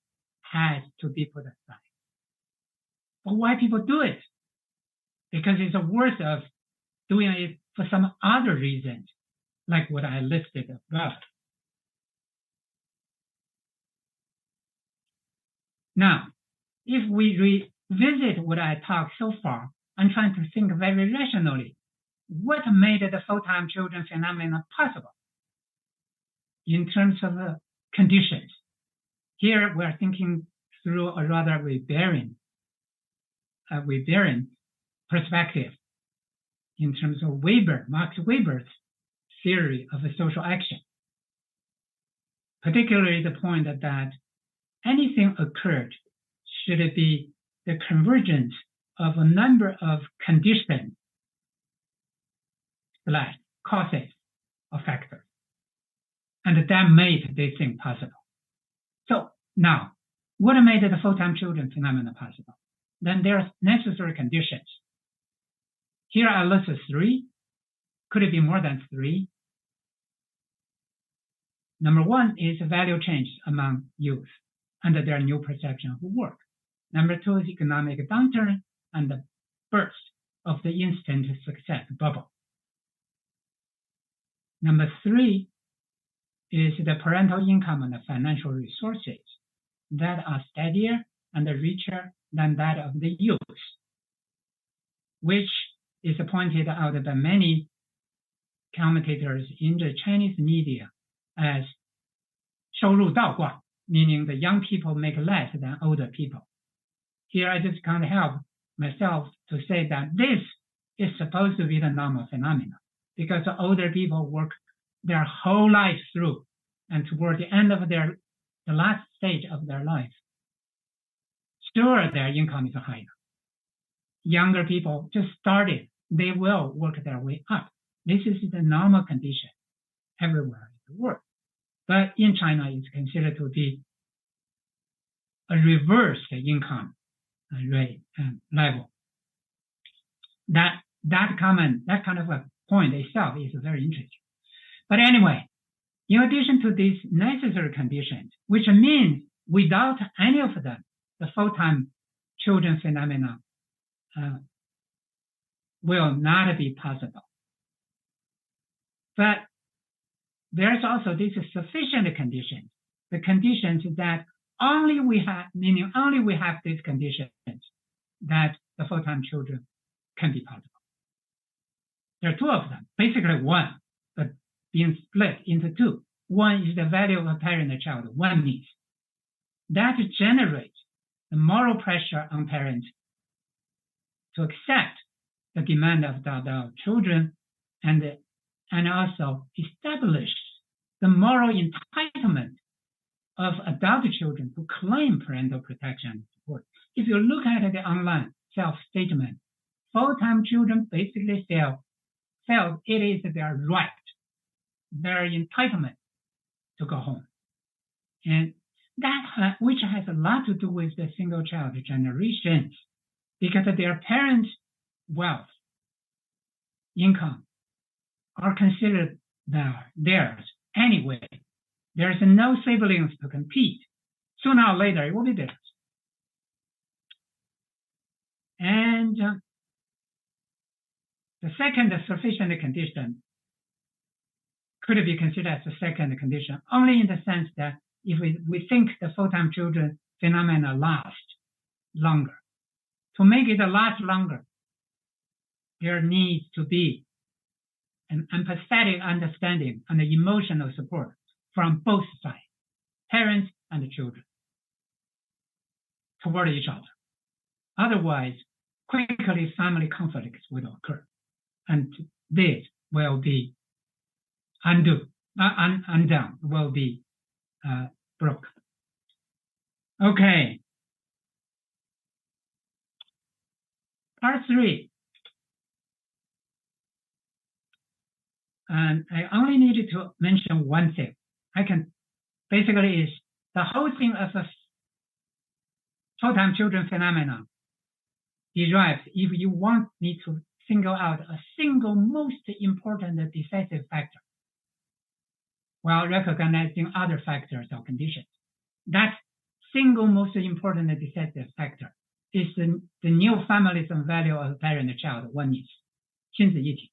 has to be put aside. But why people do it? Because it's worth of doing it for some other reasons, like what I listed above. Now, if we revisit what I talked so far, I'm trying to think very rationally. What made the full-time children phenomenon possible in terms of conditions? Here we're thinking through a rather Weberian perspective in terms of Max Weber's theory of social action, particularly the point that anything occurred should be the convergence of a number of conditions / causes or factors, and that made this thing possible. So now, what made the full-time children phenomenon possible? Then there's necessary conditions. Here I list 3. Could it be more than 3? Number 1 is value change among youth and their new perception of work. Number 2 is economic downturn and the burst of the instant success bubble. Number 3 is the parental income and the financial resources that are steadier and richer than that of the youth, which is pointed out by many commentators in the Chinese media as 收入倒挂, meaning the young people make less than older people. Here I just can't help myself to say that this is supposed to be the normal phenomenon, because the older people work their whole life through, and toward the end of the last stage of their life, sure, their income is higher. Younger people just started, they will work their way up. This is the normal condition everywhere in the world. But in China, it's considered to be a reversed income rate level. That kind of a point itself is very interesting. But anyway, in addition to these necessary conditions, which means without any of them, the full-time children phenomenon will not be possible. But there's also this sufficient conditions, the conditions that only we have these conditions that the full-time children can be possible. There are 2 of them, basically 1, but being split into 2. 1 is the value of a parent and child, 1 needs. That generates the moral pressure on parents to accept the demand of the adult children and also establish the moral entitlement of adult children to claim parental protection and support. If you look at the online self-statement, full-time children basically felt it is their right, their entitlement to go home. And that which has a lot to do with the single child generations, because their parents' wealth, income are considered theirs anyway. There's no siblings to compete. sooner or later it will be there. And the second sufficient condition could be considered as a second condition only in the sense that if we think the full-time children phenomena last longer. To make it last longer, there needs to be an empathetic understanding and emotional support from both sides, parents and children, toward each other. Otherwise, quickly family conflicts will occur, and this will be undone, will be broken. Okay. Part 3. And I only needed to mention one thing. I can basically is the whole thing of a full-time children phenomenon derives, if you want me to single out a single most important decisive factor while recognizing other factors or conditions. That single most important decisive factor is the new familism value of parent-child oneness, 亲子一体.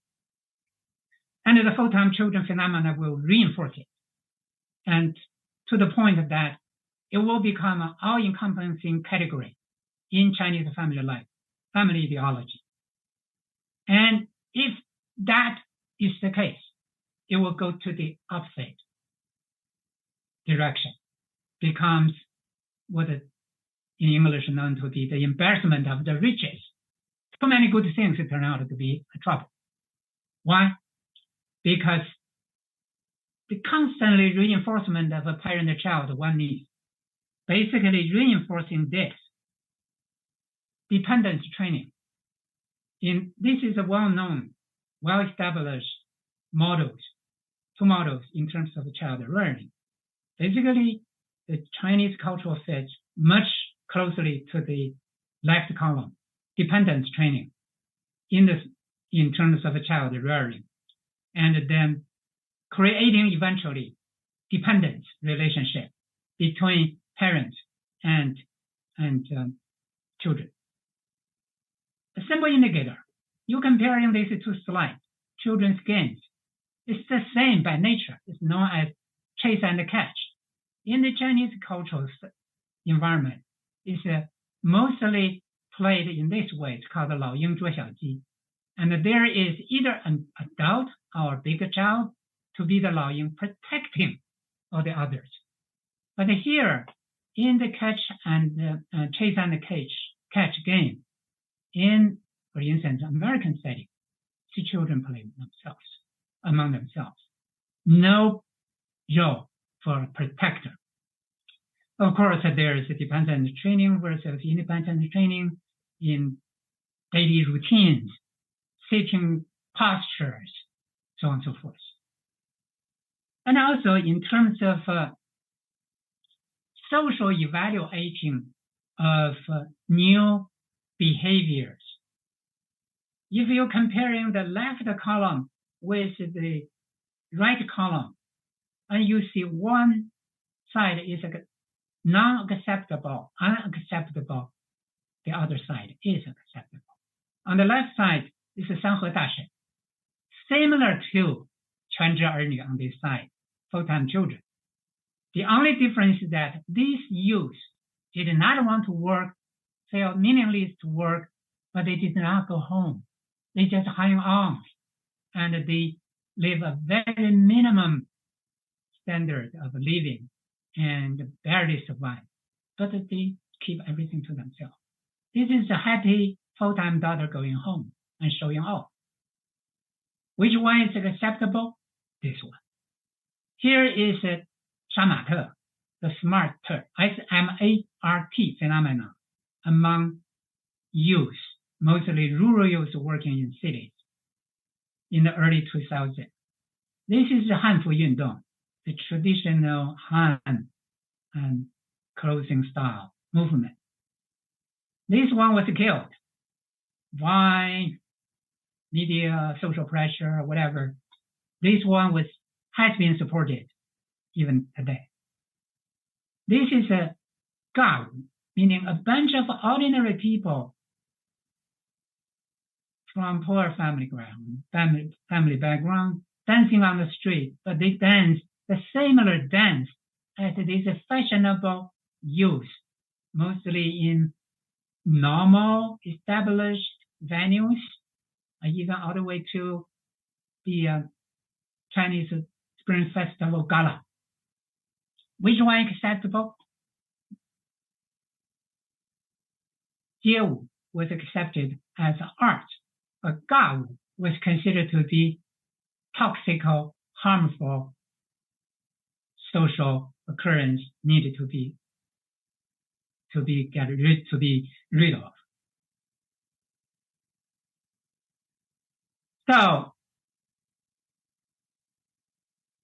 And the full-time children phenomena will reinforce it, and to the point that it will become an all-encompassing category in Chinese family life, family ideology. And if that is the case, it will go to the opposite direction, becomes what in English known to be the embarrassment of the riches. Too many good things turn out to be a trouble. Why? Because the constantly reinforcement of a parent-child oneness, basically reinforcing this dependence training. This is a well-known, well-established models, two models in terms of child learning. Basically, the Chinese cultural fits much closely to the left column, dependence training in terms of a child learning, and then creating eventually dependence relationship between parents and children. A simple indicator, you comparing these two slides, children's games, it's the same by nature. It's known as chase and catch. In the Chinese cultural environment, it's mostly played in this way. It's called 老鹰捉小鸡. And there is either an adult or a bigger child to be the 老鹰 protecting all the others. But here, in the catch and chase and catch game, in, for instance, American setting, the children play among themselves. No role for a protector. Of course, there is a dependent training versus independent training in daily routines, sitting postures, so on and so forth. And also in terms of social evaluating of new behaviors. If you're comparing the left column with the right column, and you see one side is non-acceptable, unacceptable, the other side is acceptable. On the left side is a 三合大神, similar to 全职儿女 on this side, full-time children. The only difference is that these youth did not want to work, felt meaningless to work, but they did not go home. They just hang on, and they live a very minimum standard of living and barely survive, but they keep everything to themselves. This is a happy full-time daughter going home and showing off. Which one is acceptable? This one. Here is a 杀马特, the smarter, S-M-A-R-T phenomenon among youth, mostly rural youth working in cities in the early 2000s. This is the 汉服运动, the traditional Han and clothing style movement. This one was killed. Why? Media, social pressure, whatever. This one has been supported even today. This is gawu, meaning a bunch of ordinary people from poor family background, dancing on the street, but they dance the similar dance as these fashionable youth, mostly in normal, established venues, even all the way to the Chinese Spring Festival Gala. Which one acceptable? 街舞 was accepted as art, but gawu was considered to be toxic, harmful social occurrence needed to be rid of. So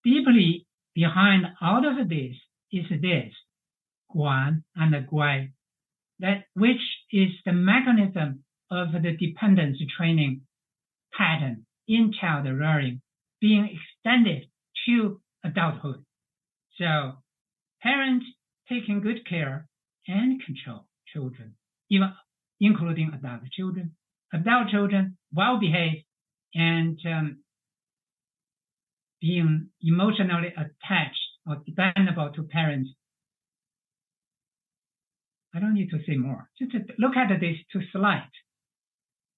deeply behind all of this is this guan and guai, that which is the mechanism of the dependence training pattern in child rearing being extended to adulthood. So parents taking good care and control children, even including adult children well behaved and being emotionally attached or dependable to parents. I don't need to say more. Just look at these two slides.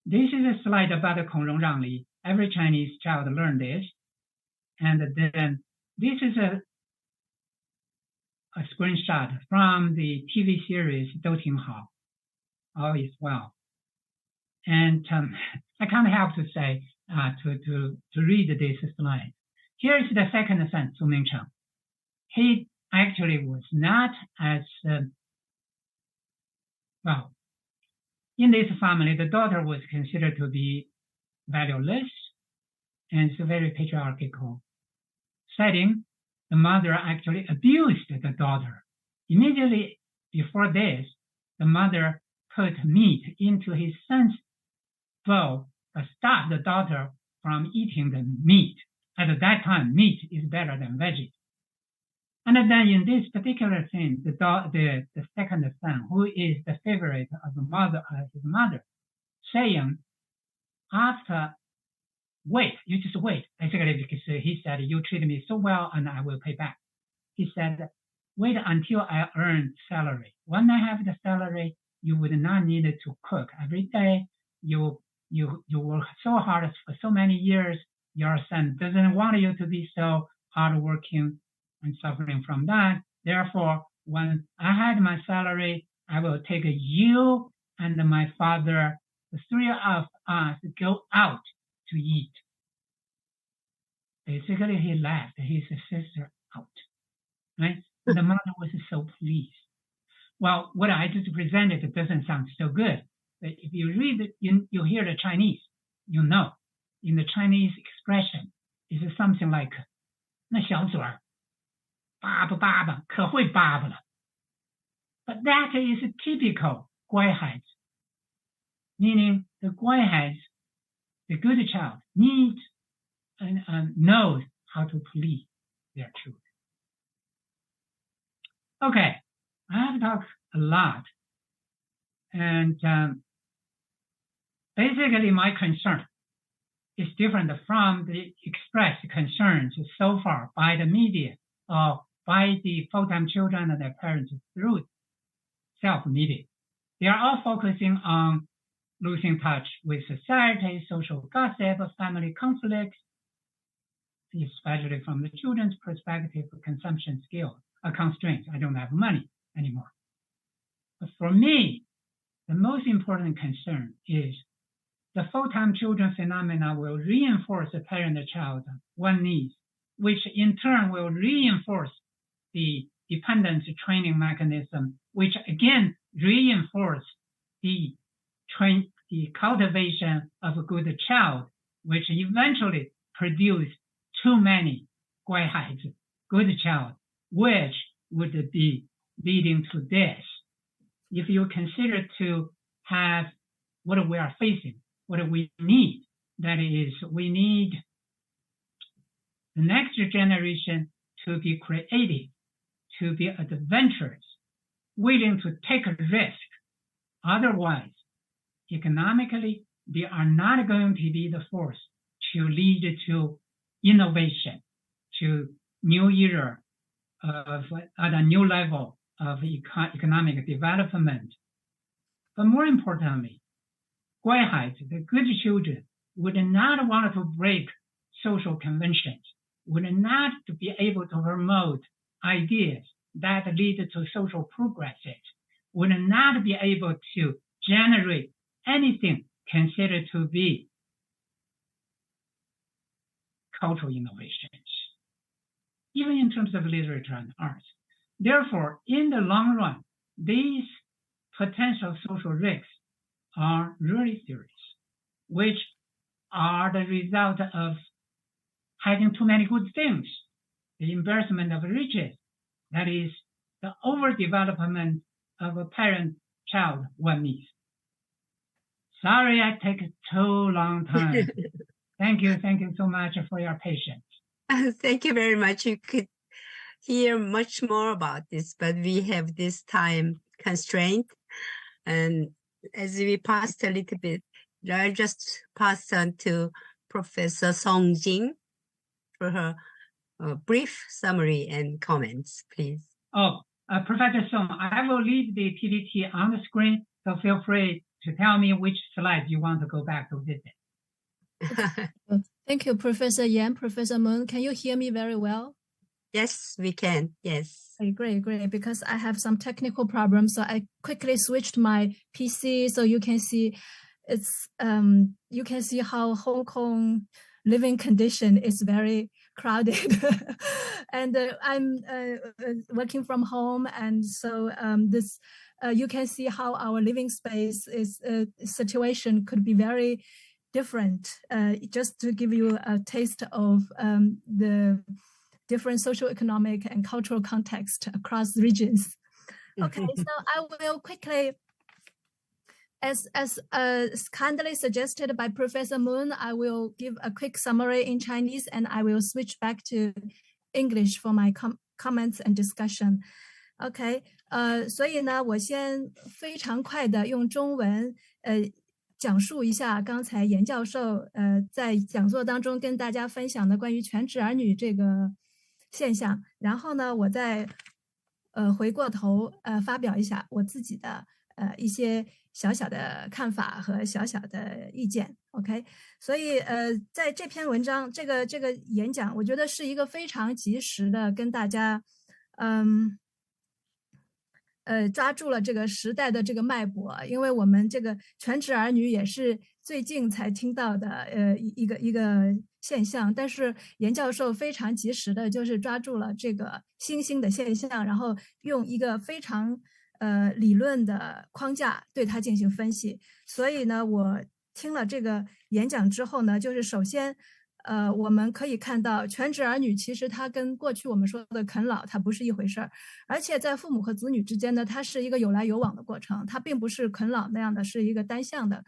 This is a slide about the Kongrong Rangli. Every Chinese child learned this. And then this is a screenshot from the TV series Do Ting Hao, All Is Well. And I can't help to say, to read this slide. Here is the second son, Su Mingcheng. He actually was not as, well, in this family, the daughter was considered to be valueless, and it's a very patriarchal setting. The mother actually abused the daughter. Immediately before this, the mother put meat into his son's bowl, but stopped the daughter from eating the meat. At that time, meat is better than veggies. And then in this particular scene, the second son, who is the favorite of his mother, saying, after, wait, you just wait. Basically, because he said, you treat me so well and I will pay back. He said, wait until I earn salary. When I have the salary, you would not need to cook every day. You work so hard for so many years. Your son doesn't want you to be so hardworking and suffering from that. Therefore, when I had my salary, I will take you and my father, the three of us, go out to eat. Basically, he left his sister out, right? The mother was so pleased. Well, what I just presented, it doesn't sound so good. But if you read it, you hear the Chinese, you know. In the Chinese expression, is something like, 那小嘴儿 爸爸爸爸可会爸爸了. But that is typical 乖孩子, meaning the 乖孩子, the good child, needs and knows how to please their children. Okay, I have talked a lot, and basically my concern is different from the expressed concerns so far by the media or by the full-time children and their parents through self-media. They are all focusing on losing touch with society, social gossip, family conflicts, especially from the children's perspective, consumption skills, constraints. I don't have money anymore. But for me, the most important concern is the full-time children phenomena will reinforce the parent-child one needs, which in turn will reinforce the dependence training mechanism, which again reinforce the cultivation of a good child, which eventually produce too many 乖孩子, good child, which would be leading to this. If you consider to have what we are facing, what we need, that is, we need the next generation to be creative, to be adventurous, willing to take a risk. Otherwise, economically, they are not going to be the force to lead to innovation, to new era of at a new level of economic development. But more importantly, 乖孩子, the good children, would not want to break social conventions, would not be able to promote ideas that lead to social progresses, would not be able to generate anything considered to be cultural innovations, even in terms of literature and arts. Therefore, in the long run, these potential social risks are really serious, which are the result of having too many good things, the embarrassment of riches, that is, the overdevelopment of a parent-child one needs. Sorry I take too long time. Thank you so much for your patience. Thank you very much. You could hear much more about this, but we have this time constraint. And as we passed a little bit, I'll just pass on to Professor Song Jing for her brief summary and comments, please. Professor Song, I will leave the PPT on the screen, so feel free to tell me which slide you want to go back to visit. Thank you, Professor Yan, Professor Moon. Can you hear me very well? Yes, we can. Yes. Okay, great. Because I have some technical problems, so I quickly switched my PC so you can see it's you can see how Hong Kong living condition is very crowded, and I'm working from home, and so this you can see how our living space is situation could be very different. Just to give you a taste of the different social, economic, and cultural context across regions. Okay, so I will quickly, as kindly suggested by Professor Moon, I will give a quick summary in Chinese, and I will switch back to English for my comments and discussion. OK， 所以呢，我先非常快的用中文讲述一下刚才严教授在讲座当中跟大家分享的关于全职儿女这个现象，然后呢，我再回过头发表一下我自己的一些小小的看法和小小的意见。OK， 所以在这篇文章这个演讲，我觉得是一个非常及时的跟大家抓住了这个时代的这个脉搏，因为我们这个全职儿女也是最近才听到的一个现象，但是严教授非常及时的就是抓住了这个新兴的现象，然后用一个非常理论的框架对它进行分析。所以呢，我听了这个演讲之后呢，就是首先我们可以看到全职儿女其实它跟过去我们说的啃老它不是一回事儿，而且在父母和子女之间呢，它是一个有来有往的过程，它并不是啃老那样的是一个单向的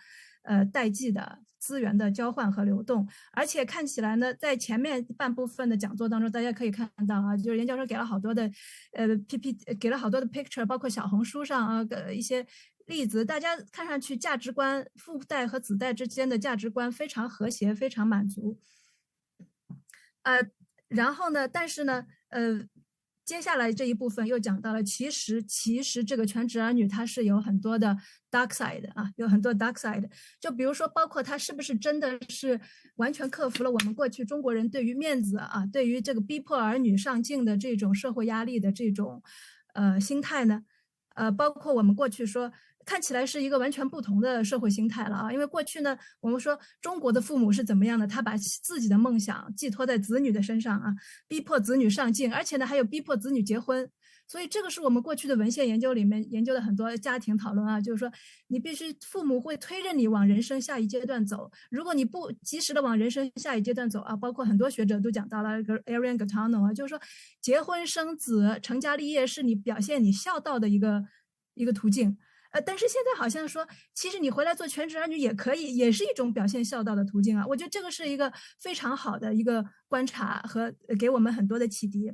代际的资源的交换和流动。而且看起来呢，在前面半部分的讲座当中，大家可以看到啊，就是严教授给了好多的给了好多的 picture， 包括小红书上啊一些例子，大家看上去价值观父代和子代之间的价值观非常和谐，非常满足。然后呢，但是呢，接下来这一部分又讲到了，其实这个全职儿女它是有很多的 dark side 啊，有很多 dark side。就比如说，包括它是不是真的是完全克服了我们过去中国人对于面子啊，对于这个逼迫儿女上进的这种社会压力的这种心态呢？包括我们过去说。看起来是一个完全不同的社会心态了啊！因为过去呢，我们说中国的父母是怎么样的，他把自己的梦想寄托在子女的身上啊，逼迫子女上进，而且呢还有逼迫子女结婚。所以这个是我们过去的文献研究里面研究的很多家庭讨论啊，就是说你必须父母会推着你往人生下一阶段走，如果你不及时的往人生下一阶段走啊，包括很多学者都讲到了 Arian Gattano 啊，就是说结婚生子成家立业是你表现你孝道的一个途径。但是现在好像说，其实你回来做全职儿女也可以，也是一种表现孝道的途径啊。我觉得这个是一个非常好的一个观察和给我们很多的启迪。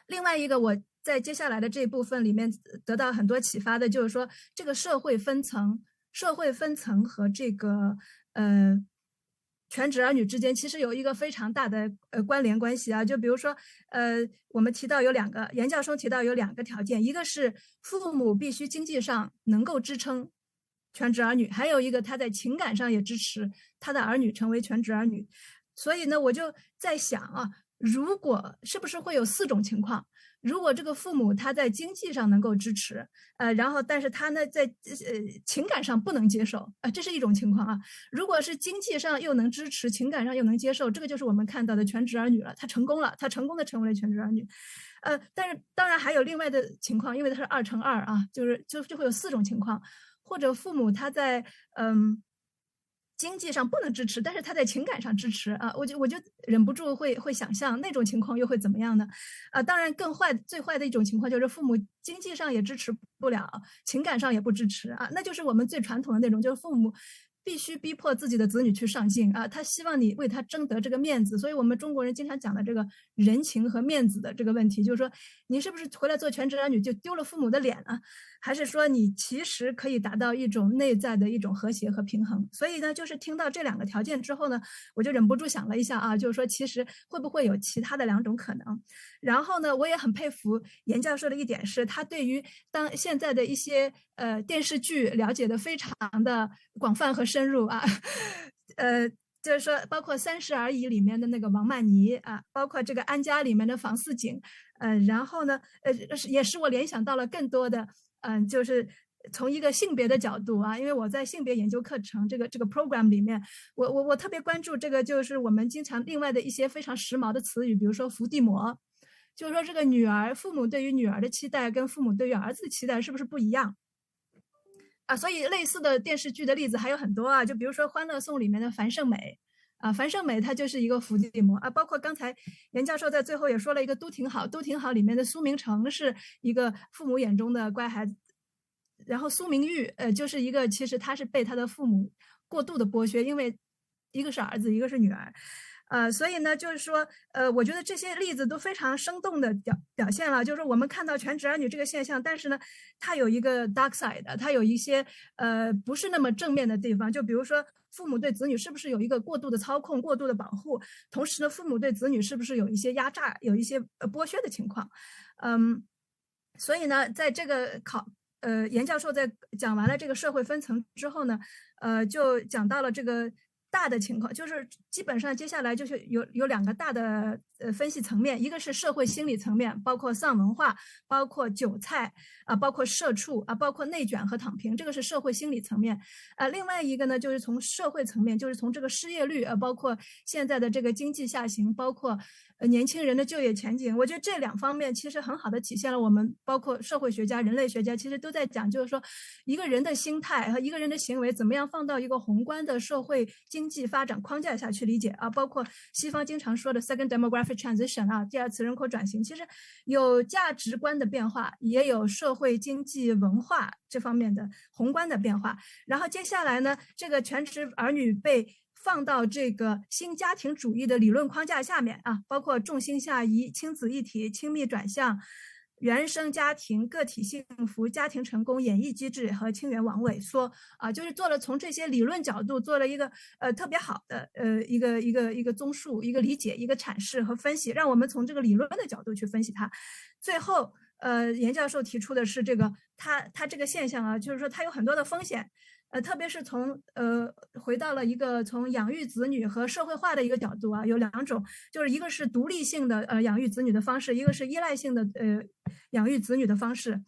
另外一个，我在接下来的这一部分里面得到很多启发的，就是说这个社会分层和这个全职儿女之间其实有一个非常大的关联关系啊。就比如说我们提到有两个，严教授提到有2个条件，一个是父母必须经济上能够支撑全职儿女，还有一个他在情感上也支持他的儿女成为全职儿女。所以呢，我就在想啊，如果是不是会有4种情况？如果这个父母他在经济上能够支持，然后但是他呢在情感上不能接受，这是一种情况啊。如果是经济上又能支持，情感上又能接受，这个就是我们看到的全职儿女了，他成功了，他成功的成为了全职儿女。但是当然还有另外的情况，因为它是2乘2啊，就会有4种情况，或者父母他在经济上不能支持，但是他在情感上支持啊，我就忍不住会想象那种情况又会怎么样呢？当然最坏的一种情况就是父母经济上也支持不了，情感上也不支持啊，那就是我们最传统的那种，就是父母必须逼迫自己的子女去上进啊，他希望你为他争得这个面子。所以我们中国人经常讲的这个人情和面子的这个问题，就是说你是不是回来做全职儿女就丢了父母的脸啊？还是说你其实可以达到一种内在的一种和谐和平衡？所以呢，就是听到这2个条件之后呢，我就忍不住想了一下啊，就是说其实会不会有其他的2种可能？然后呢，我也很佩服严教授的一点是，他对于现在的一些电视剧了解的非常的广泛和深入啊，就是说包括《三十而已》里面的那个王曼妮啊，包括这个《安家》里面的房似锦，然后呢，也使我联想到了更多的，就是从一个性别的角度啊，因为我在性别研究课程这个 program 里面，我特别关注这个，就是我们经常另外的一些非常时髦的词语，比如说伏地魔，就是说这个父母对于女儿的期待跟父母对于儿子的期待是不是不一样？所以类似的电视剧的例子还有很多啊，就比如说《欢乐颂》里面的樊胜美啊，樊胜美她就是一个伏地魔啊，包括刚才严教授在最后也说了一个都挺好里面的苏明成是一个父母眼中的乖孩子，然后苏明玉就是一个其实他是被他的父母过度的剥削，因为一个是儿子，一个是女儿。所以呢，就是说，我觉得这些例子都非常生动的表现了，就是我们看到全职儿女这个现象，但是呢，它有一个 dark side， 它有一些不是那么正面的地方，就比如说父母对子女是不是有一个过度的操控、过度的保护，同时呢，父母对子女是不是有一些压榨、有一些剥削的情况，所以呢，在这个严教授在讲完了这个社会分层之后呢，就讲到了这个大的情况，就是基本上接下来就是有2个大的分析层面，一个是社会心理层面，包括丧文化，包括韭菜包括社畜包括内卷和躺平，这个是社会心理层面。另外一个呢，就是从社会层面，就是从这个失业率包括现在的这个经济下行，包括年轻人的就业前景，我觉得这2方面其实很好的体现了我们包括社会学家、人类学家其实都在讲，就是说一个人的心态和一个人的行为怎么样放到一个宏观的社会经济发展框架下去理解包括西方经常说的 second demographic transition 第2次人口转型，其实有价值观的变化，也有社会经济文化这方面的宏观的变化。然后接下来呢，这个全职儿女被放到这个新家庭主义的理论框架下面包括重心下移、亲子一体、亲密转向、原生家庭、个体幸福、家庭成功、演绎机制和亲缘往萎缩就是做了从这些理论角度做了一个特别好的一个综述、一个理解、一个阐释和分析，让我们从这个理论的角度去分析它。最后严教授提出的是这个他这个现象就是说它有很多的风险。特别是从回到了一个从养育子女和社会化的一个角度有2种，就是一个是独立性的养育子女的方式，一个是依赖性的养育子女的方式。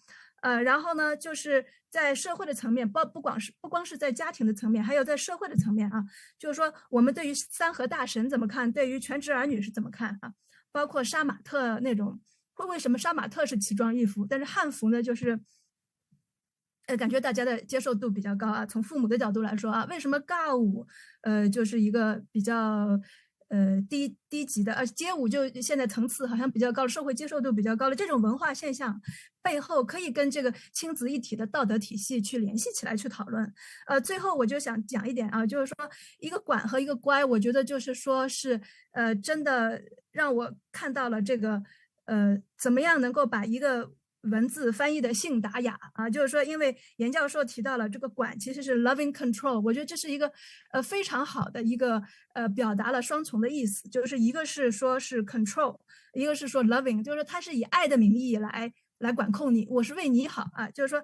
然后呢，就是在社会的层面，不光是在家庭的层面，还有在社会的层面就是说我们对于三和大神怎么看，对于全职儿女是怎么看包括杀马特那种，为什么杀马特是奇装异服，但是汉服呢就是感觉大家的接受度比较高从父母的角度来说为什么尬舞就是一个比较低级的街舞就现在层次好像比较高，社会接受度比较高的这种文化现象背后可以跟这个亲子一体的道德体系去联系起来去讨论。最后我就想讲一点就是说一个管和一个乖，我觉得就是说是真的让我看到了这个怎么样能够把一个文字翻译的信达雅啊？就是说，因为严教授提到了这个管其实是 loving control， 我觉得这是一个非常好的一个表达了双重的意思，就是一个是说是 control， 一个是说 loving， 就是它是以爱的名义来管控你，我是为你好啊。就是说，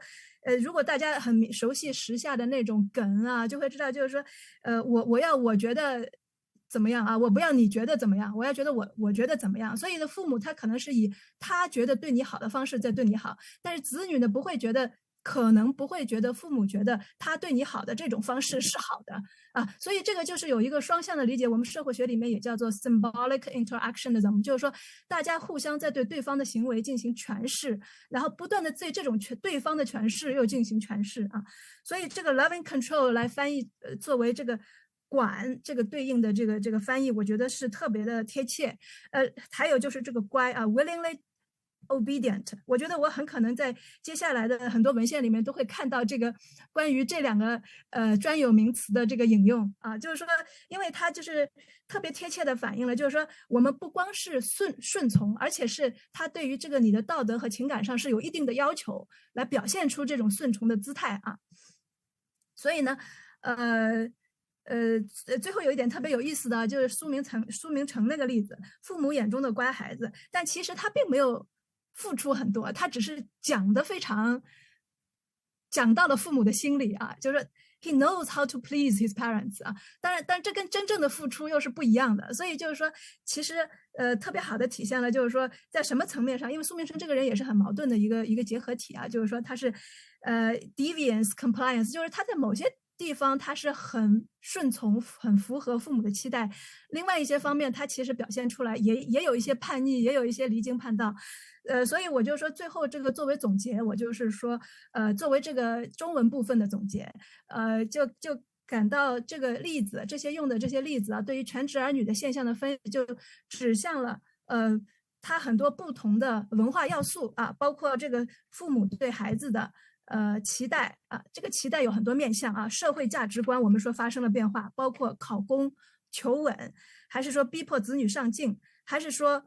如果大家很熟悉时下的那种梗啊，就会知道，就是说，我觉得怎么样啊？我不要你觉得怎么样，我要觉得我觉得怎么样。所以呢，父母他可能是以他觉得对你好的方式在对你好，但是子女呢可能不会觉得父母觉得他对你好的这种方式是好的啊。所以这个就是有一个双向的理解，我们社会学里面也叫做 symbolic interactionism， 就是说大家互相在对对方的行为进行诠释，然后不断的对这种对方的诠释又进行诠释啊。所以这个 loving control 来翻译作为这个管这个对应的这个翻译，我觉得是特别的贴切。还有就是这个乖啊 willingly obedient， 我觉得我很可能在接下来的很多文献里面都会看到这个关于这两个专有名词的这个引用啊，就是说，因为它就是特别贴切的反映了，就是说我们不光是顺从，而且是它对于这个你的道德和情感上是有一定的要求，来表现出这种顺从的姿态啊。所以呢，最后有一点特别有意思的，就是苏明成那个例子，父母眼中的乖孩子，但其实他并没有付出很多，他只是讲到了父母的心里啊，就是 he knows how to please his parents 啊。但这跟真正的付出又是不一样的，所以就是说，其实特别好的体现了，就是说在什么层面上，因为苏明成这个人也是很矛盾的一个结合体啊，就是说他是deviance compliance， 就是他在某些地方他是很顺从，很符合父母的期待，另外一些方面他其实表现出来也有一些叛逆，也有一些离经叛道。所以我就说最后这个作为总结，我就是说作为这个中文部分的总结，就感到这个例子，这些用的这些例子啊，对于全职儿女的现象的分析，就指向了它很多不同的文化要素啊，包括这个父母对孩子的期待啊，这个期待有很多面向啊，社会价值观我们说发生了变化，包括考公、求稳，还是说逼迫子女上进，还是说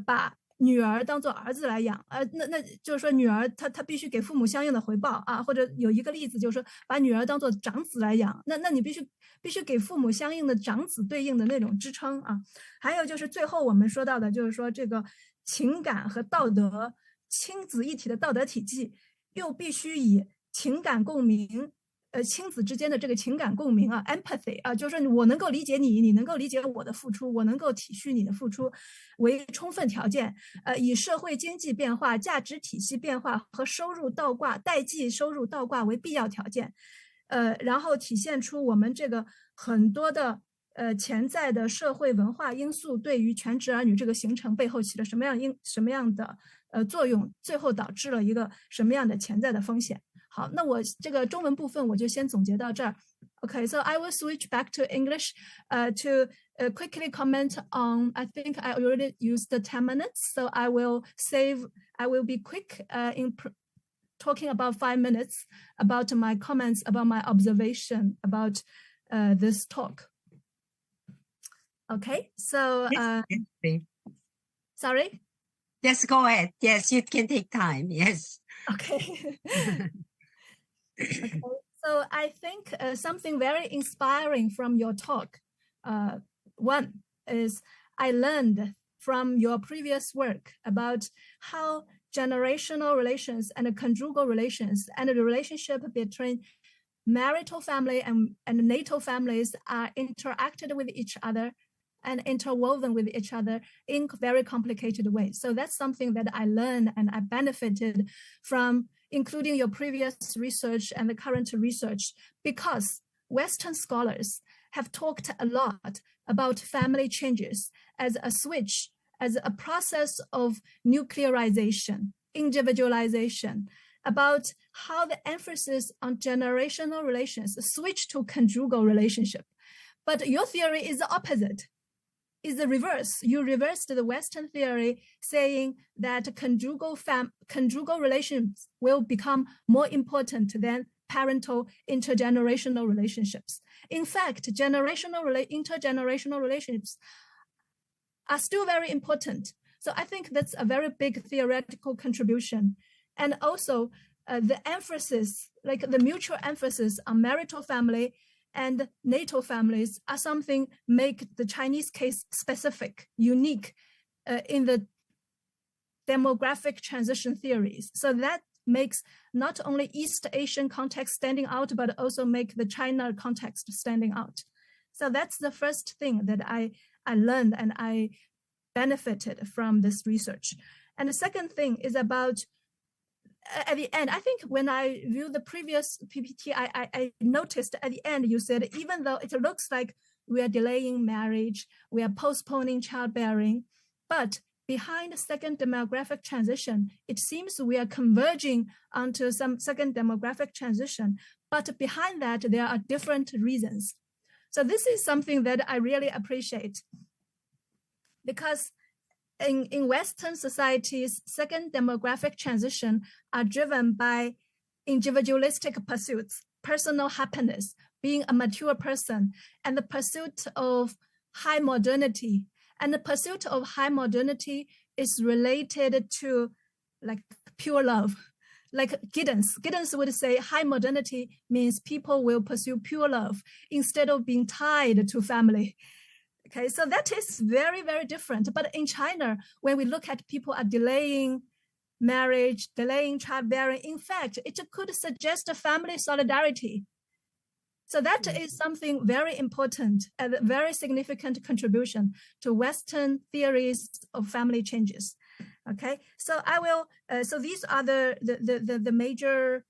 把女儿当做儿子来养，那就是说女儿她必须给父母相应的回报啊，或者有一个例子就是说把女儿当做长子来养，那你必须给父母相应的长子对应的那种支撑啊。还有就是最后我们说到的就是说这个情感和道德亲子一体的道德体系，又必须以情感共鸣。亲子之间的这个情感共鸣啊 ，empathy 啊，就是说我能够理解你，你能够理解我的付出，我能够体恤你的付出为充分条件。以社会经济变化、价值体系变化和收入倒挂、代际收入倒挂为必要条件。然后体现出我们这个很多的潜在的社会文化因素对于全职儿女这个形成背后起了什么样的作用，最后导致了一个什么样的潜在的风险。好，那我这个中文部分我就先总结到这儿。Okay, so I will switch back to English to quickly comment on, I think I already used the 10 minutes, so I will be quick in talking about 5 minutes about my comments, about my observation about this talk. Okay, so sorry? Yes, go ahead. Yes, you can take time. Yes. Okay. Okay, so I think something very inspiring from your talk. One is I learned from your previous work about how generational relations and conjugal relations and the relationship between marital family and natal families are interacted with each other and interwoven with each other in very complicated ways. So that's something that I learned and I benefited from, including your previous research and the current research, because Western scholars have talked a lot about family changes as a switch, as a process of nuclearization, individualization, about how the emphasis on generational relations switch to conjugal relationship. But your theory is the opposite. Is the reverse. You reversed the Western theory, saying that conjugal relations will become more important than parental intergenerational relationships. In fact, intergenerational relationships are still very important. So I think that's a very big theoretical contribution. And also the emphasis, like the mutual emphasis on marital family and natal families are something make the Chinese case specific, unique in the demographic transition theories. So that makes not only East Asian context standing out, but also make the China context standing out. So that's the first thing that I learned and I benefited from this research. And the second thing is about, at the end, I think when I viewed the previous PPT, I noticed at the end, you said, even though it looks like we are delaying marriage, we are postponing childbearing, but behind the second demographic transition, it seems we are converging onto some second demographic transition. But behind that, there are different reasons. So this is something that I really appreciate, because in Western societies, second demographic transition are driven by individualistic pursuits, personal happiness, being a mature person, and the pursuit of high modernity. And the pursuit of high modernity is related to like pure love. Like Giddens would say high modernity means people will pursue pure love instead of being tied to family. Okay, so that is very, very different. But in China, when we look at people are delaying marriage, delaying childbearing, in fact, it could suggest a family solidarity. So that is something very important and a very significant contribution to Western theories of family changes. Okay, so I will. So these are the major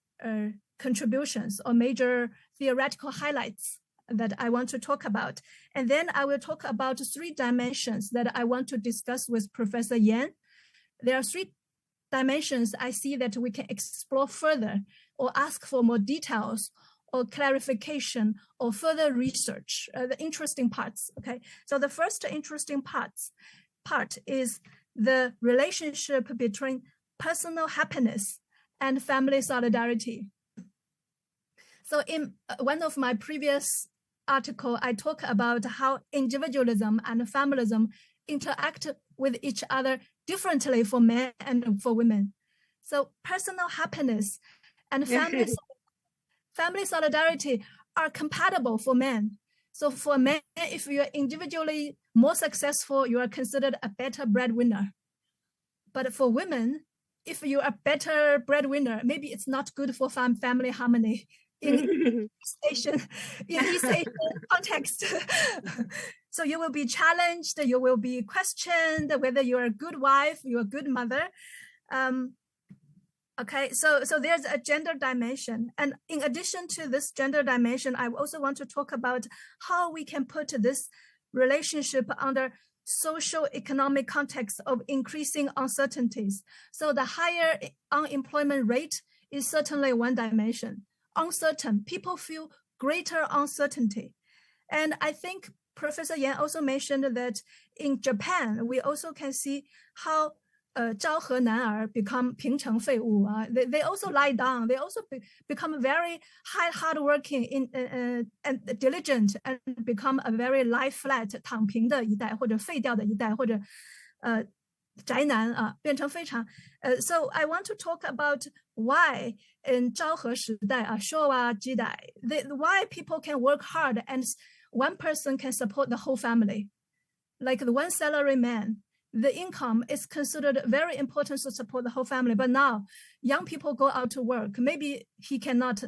contributions or major theoretical highlights that I want to talk about, and then I will talk about 3 dimensions that I want to discuss with Professor Yan. There are 3 dimensions I see that we can explore further or ask for more details or clarification or further research, the interesting parts. Okay, so the first interesting part is the relationship between personal happiness and family solidarity. So in one of my previous articles, I talk about how individualism and familism interact with each other differently for men and for women. So personal happiness and family solidarity are compatible for men. So for men, if you are individually more successful, you are considered a better breadwinner. But for women, if you are a better breadwinner, maybe it's not good for family harmony in East Asian context. So you will be challenged, you will be questioned whether you're a good wife, you're a good mother. Okay, so there's a gender dimension. And in addition to this gender dimension, I also want to talk about how we can put this relationship under social economic context of increasing uncertainties. So the higher unemployment rate is certainly one dimension. Uncertain, people feel greater uncertainty. And I think Professor Yan also mentioned that in Japan, we also can see how 昭和男儿 become 平成废物 they also lie down. They also become very hardworking and diligent and become a very lie flat 躺平的一代或者废掉的一代或者宅男变成非常So I want to talk about why in 昭和时代昭和時代 why people can work hard and one person can support the whole family, like the one salary man. The income is considered very important to support the whole family. But now young people go out to work. Maybe he cannot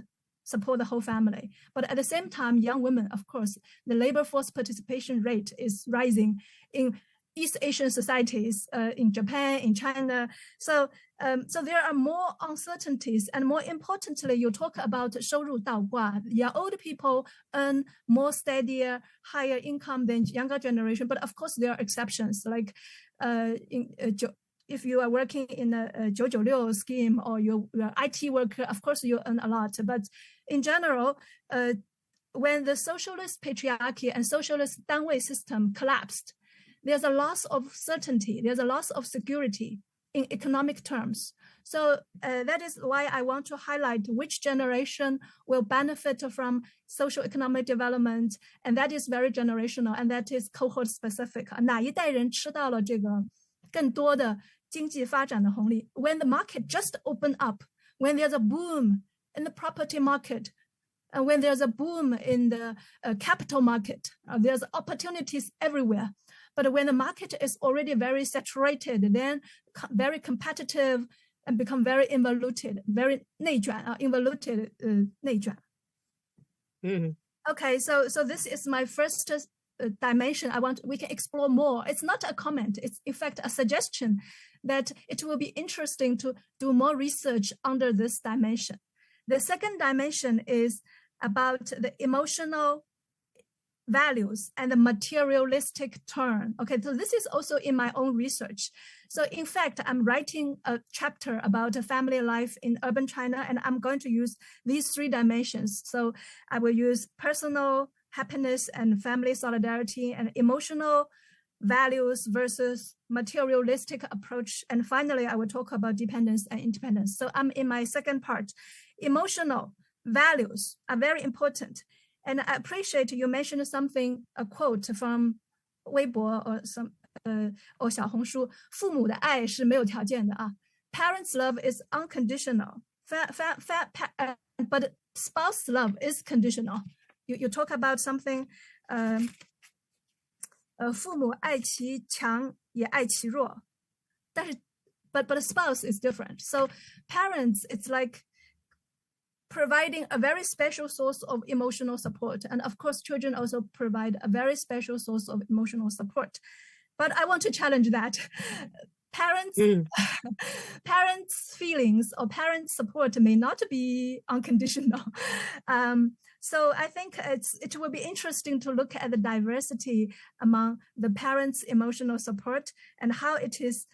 support the whole family. But at the same time, young women, of course, the labor force participation rate is rising in East Asian societies, in Japan, in China. So there are more uncertainties. And more importantly, you talk about 收入倒挂. Yeah, old people earn more steadier, higher income than younger generation. But of course, there are exceptions. Like if you are working in a 996 scheme or you're IT worker, of course, you earn a lot. But in general, when the socialist patriarchy and socialist 单位 system collapsed, there's a loss of certainty. There's a loss of security in economic terms. So that is why I want to highlight which generation will benefit from social economic development. And that is very generational and that is cohort specific. 哪一代人吃到了这个更多的经济发展的红利。When the market just opened up, when there's a boom in the property market, and when there's a boom in the capital market, there's opportunities everywhere. But when the market is already very saturated, then very competitive and become very involuted, very 内卷 involuted 内卷。Okay, so this is my first dimension. We can explore more. It's not a comment. It's in fact a suggestion that it will be interesting to do more research under this dimension. The second dimension is about the emotional values and the materialistic turn. Okay, so this is also in my own research. So in fact, I'm writing a chapter about family life in urban China, and I'm going to use these three dimensions. So I will use personal happiness and family solidarity, and emotional values versus materialistic approach. And finally, I will talk about dependence and independence. So I'm in my second part. Emotional values are very important. And I appreciate you mentioned something, a quote from 微博 or some or 小红书，父母的爱是没有条件的啊。Parents' love is unconditional, but spouse love is conditional. You talk about something, 父母爱其强也爱其弱，但是 but a spouse is different. So parents, it's like providing a very special source of emotional support. And of course, children also provide a very special source of emotional support. But I want to challenge that. Parents' feelings or parents' support may not be unconditional. So I think it will be interesting to look at the diversity among the parents' emotional support and how it is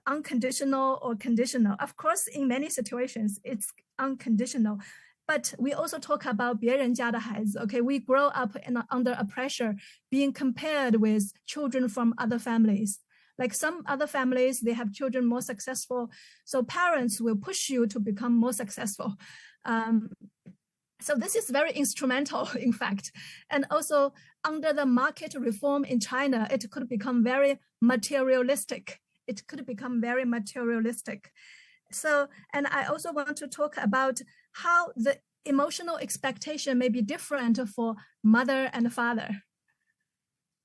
unconditional or conditional. Of course, in many situations, it's unconditional. But we also talk about 别人家的孩子. Okay, we grow up under a pressure being compared with children from other families. Like some other families, they have children more successful. So parents will push you to become more successful. So this is very instrumental, in fact. And also under the market reform in China, it could become very materialistic. So, and I also want to talk about how the emotional expectation may be different for mother and father.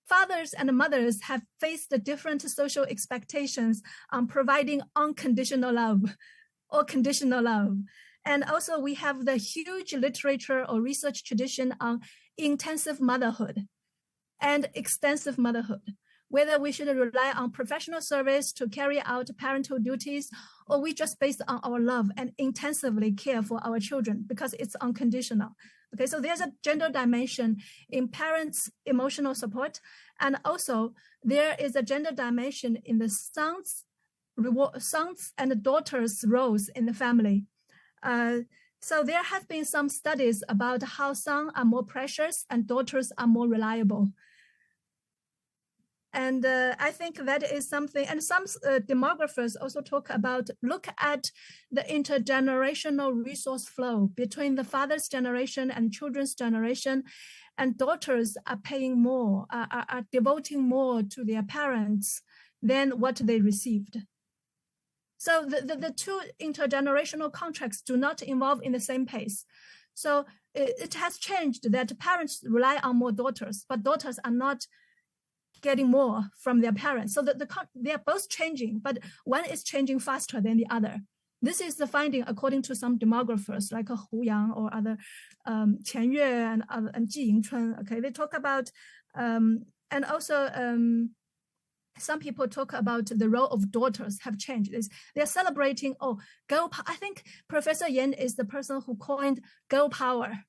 Fathers and mothers have faced different social expectations on providing unconditional love or conditional love. And also we have the huge literature or research tradition on intensive motherhood and extensive motherhood, whether we should rely on professional service to carry out parental duties, or we just based on our love and intensively care for our children because it's unconditional. Okay, so there's a gender dimension in parents' emotional support, and also there is a gender dimension in the sons and daughters' roles in the family. So there have been some studies about how sons are more precious and daughters are more reliable. And I think that is something, and some demographers also talk about, look at the intergenerational resource flow between the father's generation and children's generation, and daughters are paying more, are devoting more to their parents than what they received. So the two intergenerational contracts do not involve in the same pace. So it has changed that parents rely on more daughters, but daughters are not getting more from their parents. So they are both changing, but one is changing faster than the other. This is the finding according to some demographers like Hu Yang or other Qian Yue and Ji Yingchun. Okay, they talk about, and also some people talk about the role of daughters have changed. They're celebrating, girl power. I think Professor Yan is the person who coined girl power.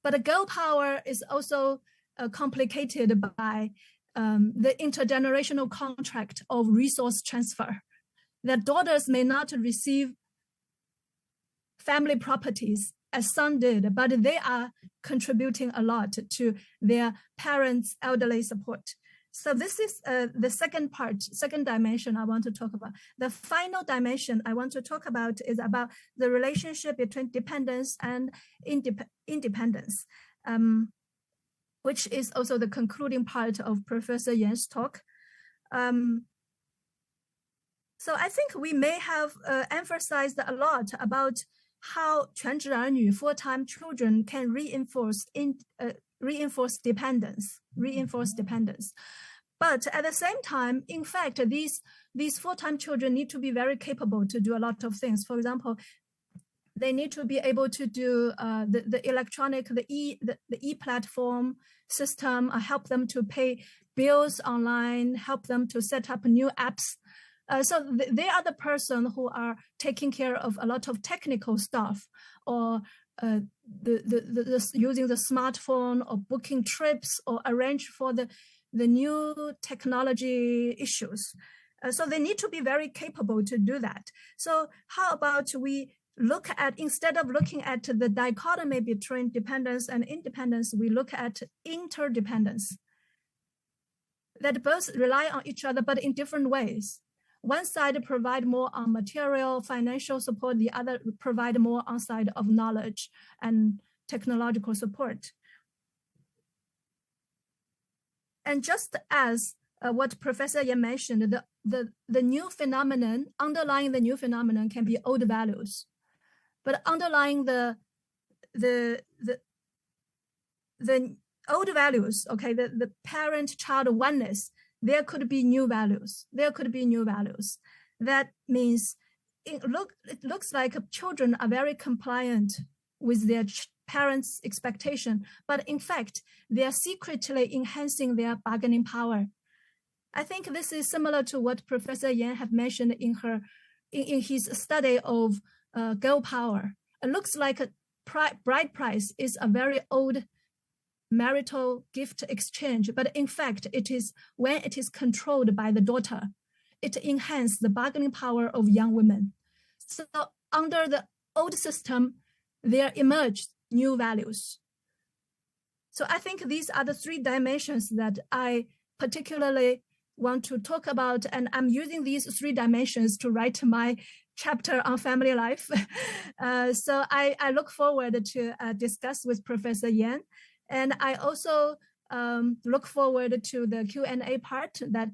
But girl power is also complicated by the intergenerational contract of resource transfer. That daughters may not receive family properties as sons did, but they are contributing a lot to their parents' elderly support. So this is the second dimension I want to talk about. The final dimension I want to talk about is about the relationship between dependence and independence, which is also the concluding part of Professor Yan's talk. So I think we may have emphasized a lot about how 全职儿女 full-time children can reinforce dependence. But at the same time, in fact, these full-time children need to be very capable to do a lot of things. For example, they need to be able to do the electronic, the e-platform system, help them to pay bills online, help them to set up new apps. So they are the person who are taking care of a lot of technical stuff, or using the smartphone, or booking trips, or arrange for the new technology issues. So they need to be very capable to do that. So how about we look at, instead of looking at the dichotomy between dependence and independence, we look at interdependence, that both rely on each other, but in different ways. One side provide more on material, financial support, the other provide more on side of knowledge and technological support. And just as what Professor Yan mentioned, the new phenomenon, underlying the new phenomenon can be old values. But underlying the old values, okay, the parent-child oneness, there could be new values. That means it looks like children are very compliant with their parents' expectation, but in fact, they are secretly enhancing their bargaining power. I think this is similar to what Professor Yan have mentioned in his study of girl power. It looks like a bride price is a very old marital gift exchange, but in fact, it is when it is controlled by the daughter, it enhances the bargaining power of young women. So under the old system, there emerged new values. So I think these are the three dimensions that I particularly want to talk about, and I'm using these three dimensions to write my chapter on family life. So I look forward to discuss with Professor Yan. And I also look forward to the Q&A part. That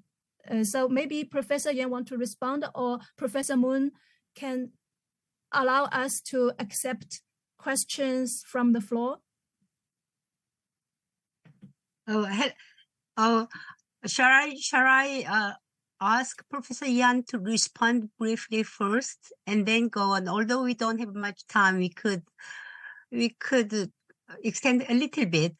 so maybe Professor Yan want to respond, or Professor Moon can allow us to accept questions from the floor. Shall I ask Professor Yan to respond briefly first, and then go on? Although we don't have much time, we could extend a little bit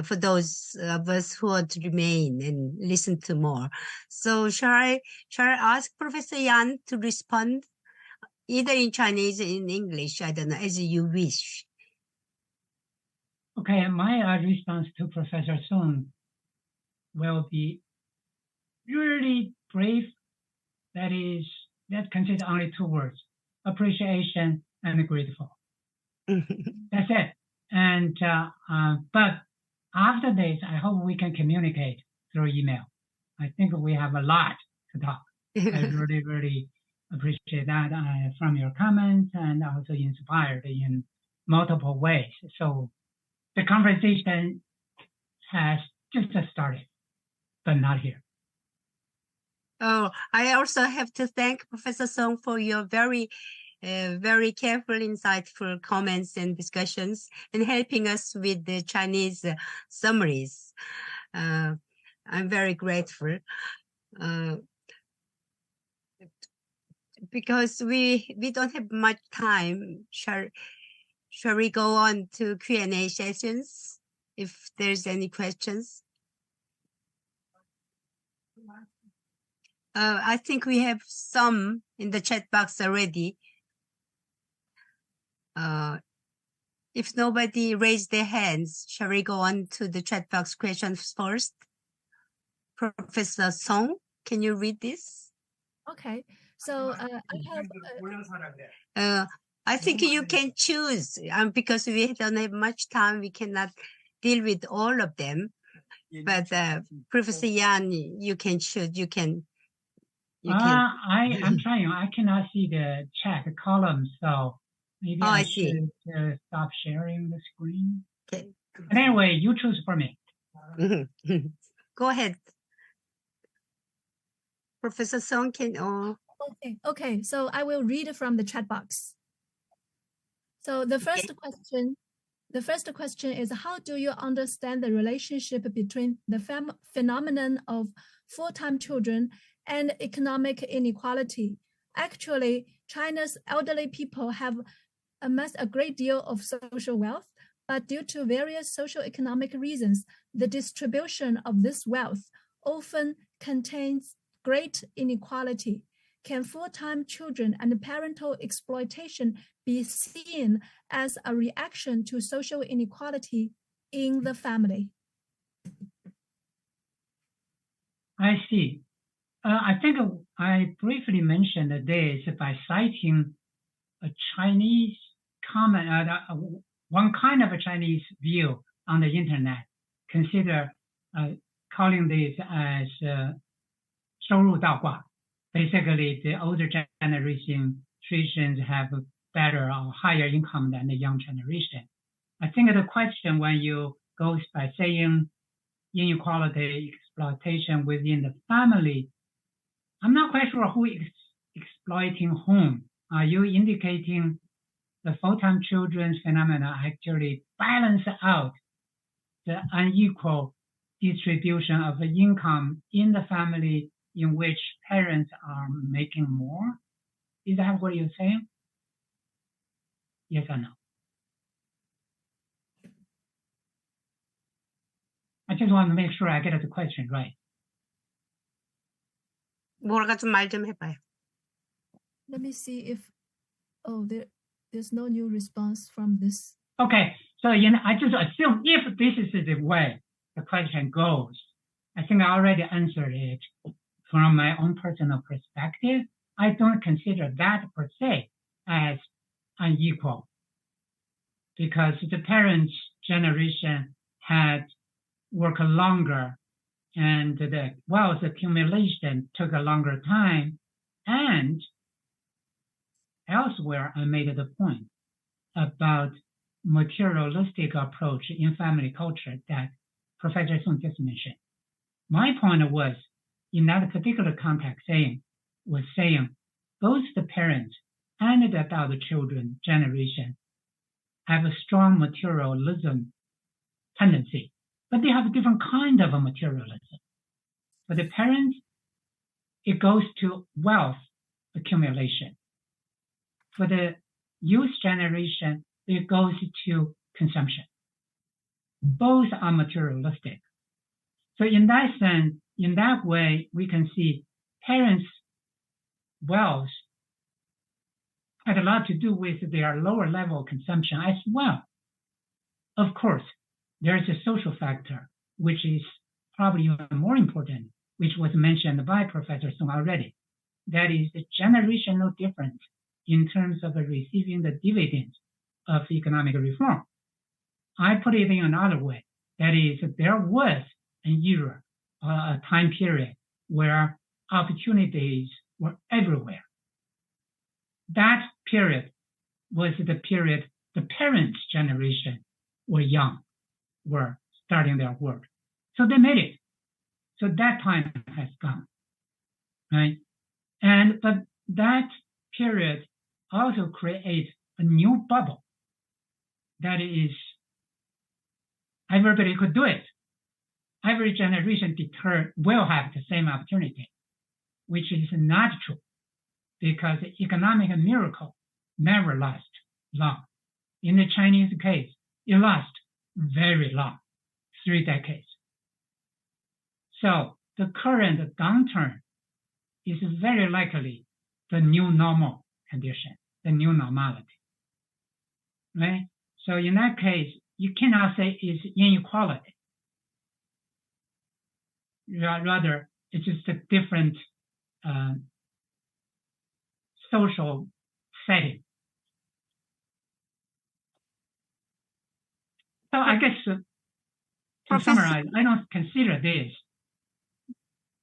for those of us who want to remain and listen to more. So shall I ask Professor Yan to respond either in Chinese or in English? I don't know, as you wish. Okay, my response to Professor Song will be really brief. That consists only two words: appreciation and grateful. That's it. And but after this, I hope we can communicate through email. I think we have a lot to talk. I really, really appreciate that from your comments, and also inspired in multiple ways. So the conversation has just started, but not here. Oh, I also have to thank Professor Song for your very careful, insightful comments and discussions, and helping us with the Chinese summaries. I'm very grateful. Because we don't have much time, shall we go on to Q&A sessions if there's any questions? I think we have some in the chat box already. If nobody raised their hands, shall we go on to the chat box questions first? Professor Song, can you read this? Okay, so I think you can choose, because we don't have much time, we cannot deal with all of them. But Professor Yan, you can choose. I'm trying. I cannot see the chat column, so maybe I should stop sharing the screen. Okay. But anyway, you choose for me. Go ahead. Professor Song, can Okay. So I will read from the chat box. So the first question is, how do you understand the relationship between the phenomenon of full-time children and economic inequality? Actually, China's elderly people have amassed a great deal of social wealth, but due to various socio-economic reasons, the distribution of this wealth often contains great inequality. Can full-time children and parental exploitation be seen as a reaction to social inequality in the family? I see. I think I briefly mentioned this by citing a Chinese comment, one kind of a Chinese view on the internet. Consider calling this as 收入倒挂. Basically, the older generations have better or higher income than the young generation. I think the question when you go by saying inequality, exploitation within the family, I'm not quite sure who is exploiting whom. Are you indicating the full-time children's phenomena actually balance out the unequal distribution of the income in the family in which parents are making more? Is that what you're saying? Yes or no? I just want to make sure I get the question right. 뭐라고 좀 말 좀 해봐요. Let me see if, there's no new response from this. Okay, so I just assume if this is the way the question goes, I think I already answered it from my own personal perspective. I don't consider that per se as unequal because the parents' generation had worked longer and the wealth accumulation took a longer time. And elsewhere, I made the point about materialistic approach in family culture that Professor Song just mentioned. My point was, in that particular context, both the parents and the adult children generation have a strong materialism tendency, but they have a different kind of a materialism. For the parents, it goes to wealth accumulation. For the youth generation, it goes to consumption. Both are materialistic. So in that sense, in that way, we can see parents' wealth had a lot to do with their lower level consumption as well. Of course, there's a social factor, which is probably even more important, which was mentioned by Professor Song already. That is the generational difference in terms of receiving the dividends of economic reform. I put it in another way. That is, there was an era, a time period where opportunities were everywhere. That period was the period the parents' generation were young, were starting their work. So they made it. So that time has gone, right? But that period also creates a new bubble. That is, everybody could do it. Every generation will have the same opportunity, which is not true because the economic miracle never lasts long. In the Chinese case, it lasts very long, 3 decades. So the current downturn is very likely the new normal condition, the new normality, right? So in that case, you cannot say it's inequality. Rather, it's just a different social setting. So I guess to summarize, I don't consider this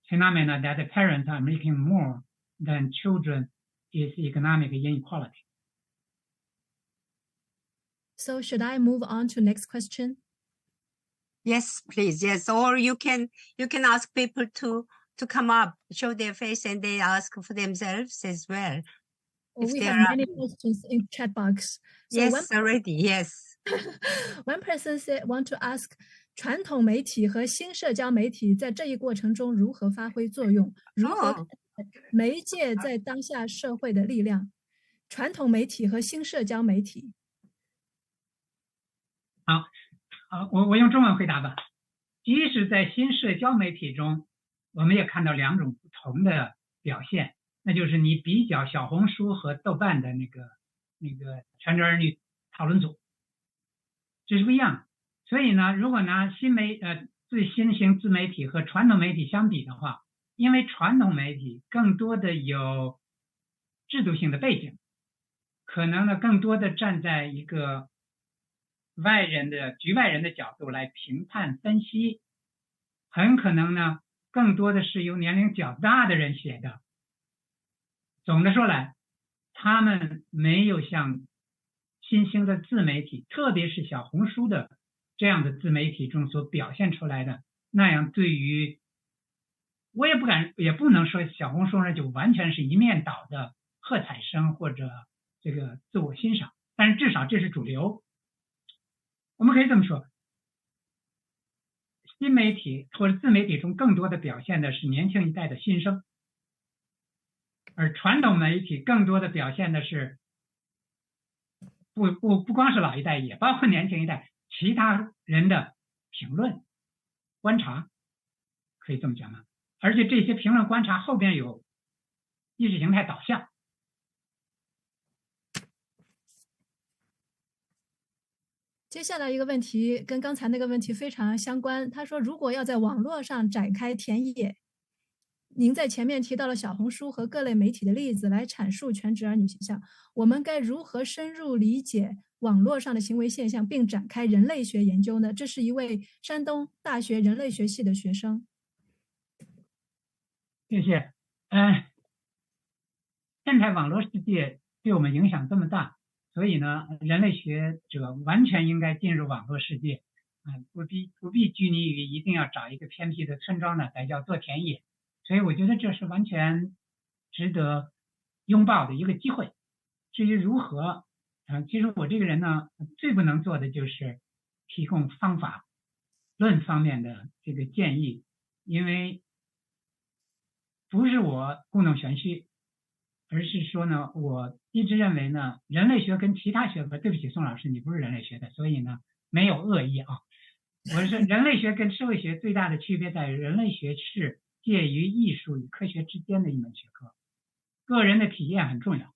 phenomena that the parents are making more than children is economic inequality. So should I move on to next question? Yes, please. Yes, or you can ask people to to come up, show their face, and they ask for themselves as well. Well, If we there have are- many questions in chat box. So Yes, already, yes. one person said want to ask 传统媒体和新社交媒体在这一过程中如何发挥作用？如何看待媒介在当下社会的力量？传统媒体和新社交媒体。好，我用中文回答吧。即使在新社交媒体中，我们也看到两种不同的表现，那就是你比较小红书和豆瓣的那个全职儿女讨论组，这是不一样的。所以呢，如果拿最新型自媒体和传统媒体相比的话，因为传统媒体更多的有制度性的背景，可能呢更多的站在一个局外人的角度来评判分析，很可能呢更多的是由年龄较大的人写的。总的说来，他们没有像新兴的自媒体，特别是小红书的这样的自媒体中所表现出来的那样，对于我也不能说小红书上就完全是一面倒的喝彩声或者这个自我欣赏，但是至少这是主流。我们可以这么说，新媒体或者自媒体中更多的表现的是年轻一代的新生，而传统媒体更多的表现的是不光是老一代，也包括年轻一代其他人的评论观察，可以这么讲吗？而且这些评论观察后边有意识形态导向。接下来一个问题跟刚才那个问题非常相关。他说，如果要在网络上展开田野，您在前面提到了小红书和各类媒体的例子来阐述全职儿女形象，我们该如何深入理解网络上的行为现象，并展开人类学研究呢？这是一位山东大学人类学系的学生。谢谢。现在网络世界对我们影响这么大，所以呢，人类学者完全应该进入网络世界，不必拘泥于一定要找一个偏僻的村庄呢才叫做田野。所以我觉得这是完全值得拥抱的一个机会。至于如何，其实我这个人呢，最不能做的就是提供方法论方面的这个建议，因为不是我故弄玄虚，而是说呢，我一直认为呢，人类学跟其他学科，对不起，宋老师，你不是人类学的，所以呢，没有恶意啊。我是人类学跟社会学最大的区别在于，人类学是介于艺术与科学之间的一门学科，个人的体验很重要。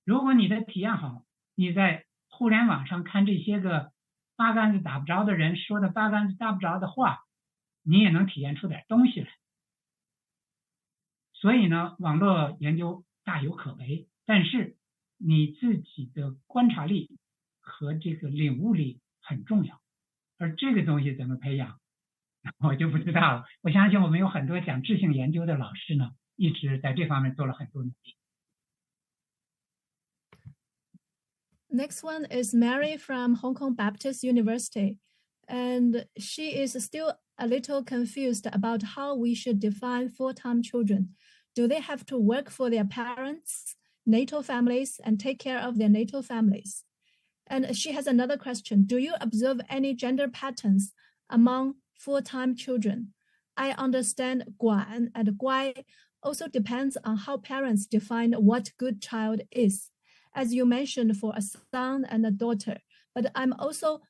如果你的体验好，你在互联网上看这些个八竿子打不着的人说的八竿子打不着的话，你也能体验出点东西来。所以呢，网络研究大有可为，但是你自己的观察力和这个领悟力很重要，而这个东西怎么培养，我就不知道了。我相信我们有很多讲质性研究的老师呢，一直在这方面做了很多努力。Next one is Mary from Hong Kong Baptist University, and she is still a little confused about how we should define full-time children. Do they have to work for their parents, natal families, and take care of their natal families? And she has another question. Do you observe any gender patterns among full-time children? I understand Guan and Guai also depends on how parents define what good child is, as you mentioned for a son and a daughter. But I'm also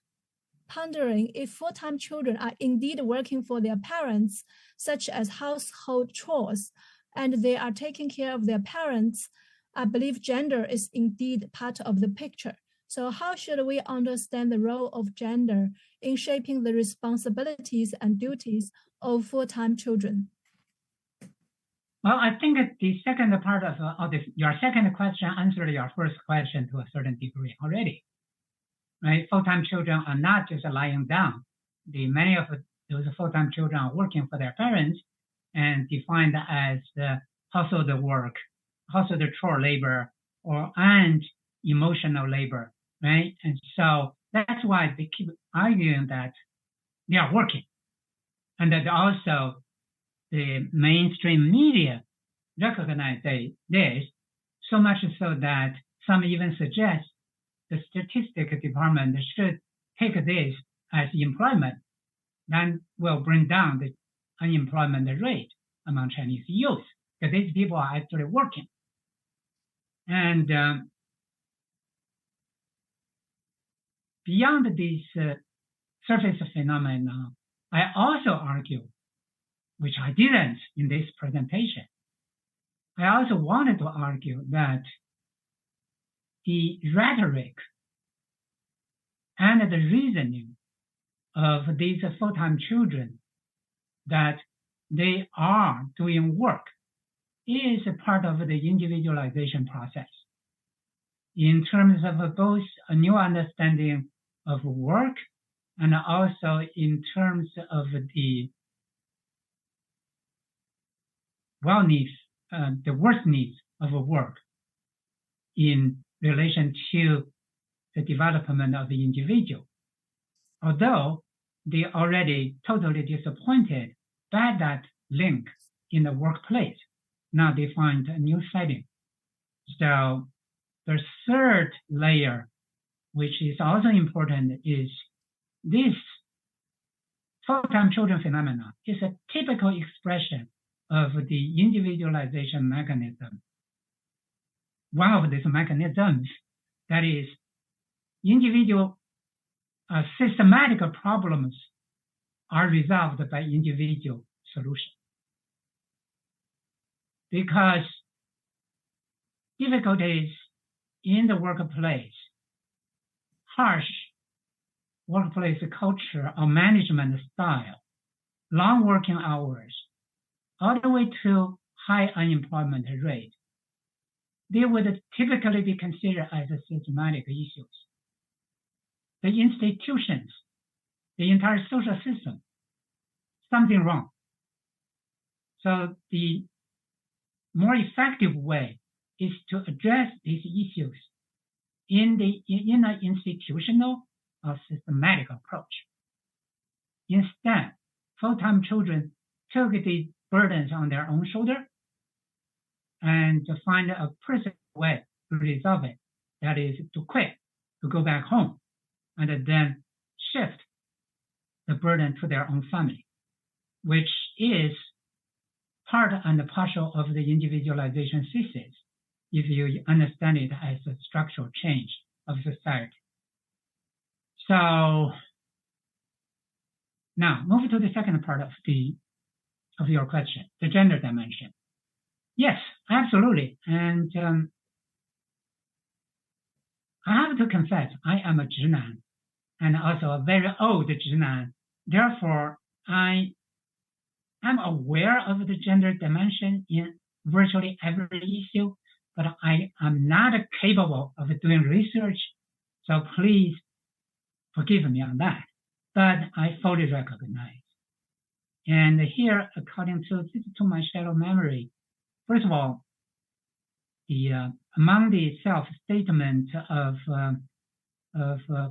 pondering if full-time children are indeed working for their parents, such as household chores, and they are taking care of their parents, I believe gender is indeed part of the picture. So how should we understand the role of gender in shaping the responsibilities and duties of full-time children? Well, I think that the second part of your second question answered your first question to a certain degree already. Right? Full-time children are not just lying down. Many of those full-time children are working for their parents and defined as household work, household chore labor, and emotional labor, right? And so that's why they keep arguing that they are working and that also the mainstream media recognize this, so much so that some even suggest the statistics department should take this as employment, then will bring down the unemployment rate among Chinese youth, because these people are actually working. And beyond this surface phenomena, I also argue, which I didn't in this presentation, I also wanted to argue that the rhetoric and the reasoning of these full-time children that they are doing work is a part of the individualization process in terms of both a new understanding of work and also in terms of the needs, the worst needs of work in relation to the development of the individual. Although they already totally disappointed by that link in the workplace, now they find a new setting. So the third layer, which is also important, is this full-time children phenomena is a typical expression of the individualization mechanism. One of these mechanisms, that is, individual systematic problems are resolved by individual solution. Because difficulties in the workplace, harsh workplace culture or management style, long working hours, all the way to high unemployment rate, they would typically be considered as systematic issues. The institutions, the entire social system, something wrong. So the more effective way is to address these issues in an institutional or systematic approach. Instead, full-time children took the burdens on their own shoulder and to find a personal way to resolve it. That is to quit, to go back home, and then shift the burden to their own family, which is part and partial of the individualization thesis, if you understand it as a structural change of society. So now move to the second part of your question, the gender dimension. Yes, absolutely. And I have to confess, I am a 直男 and also a very old 直男. Therefore, I am aware of the gender dimension in virtually every issue, but I am not capable of doing research. So please forgive me on that. But I fully recognize. And here, according to my shallow memory, first of all, among the self-statement of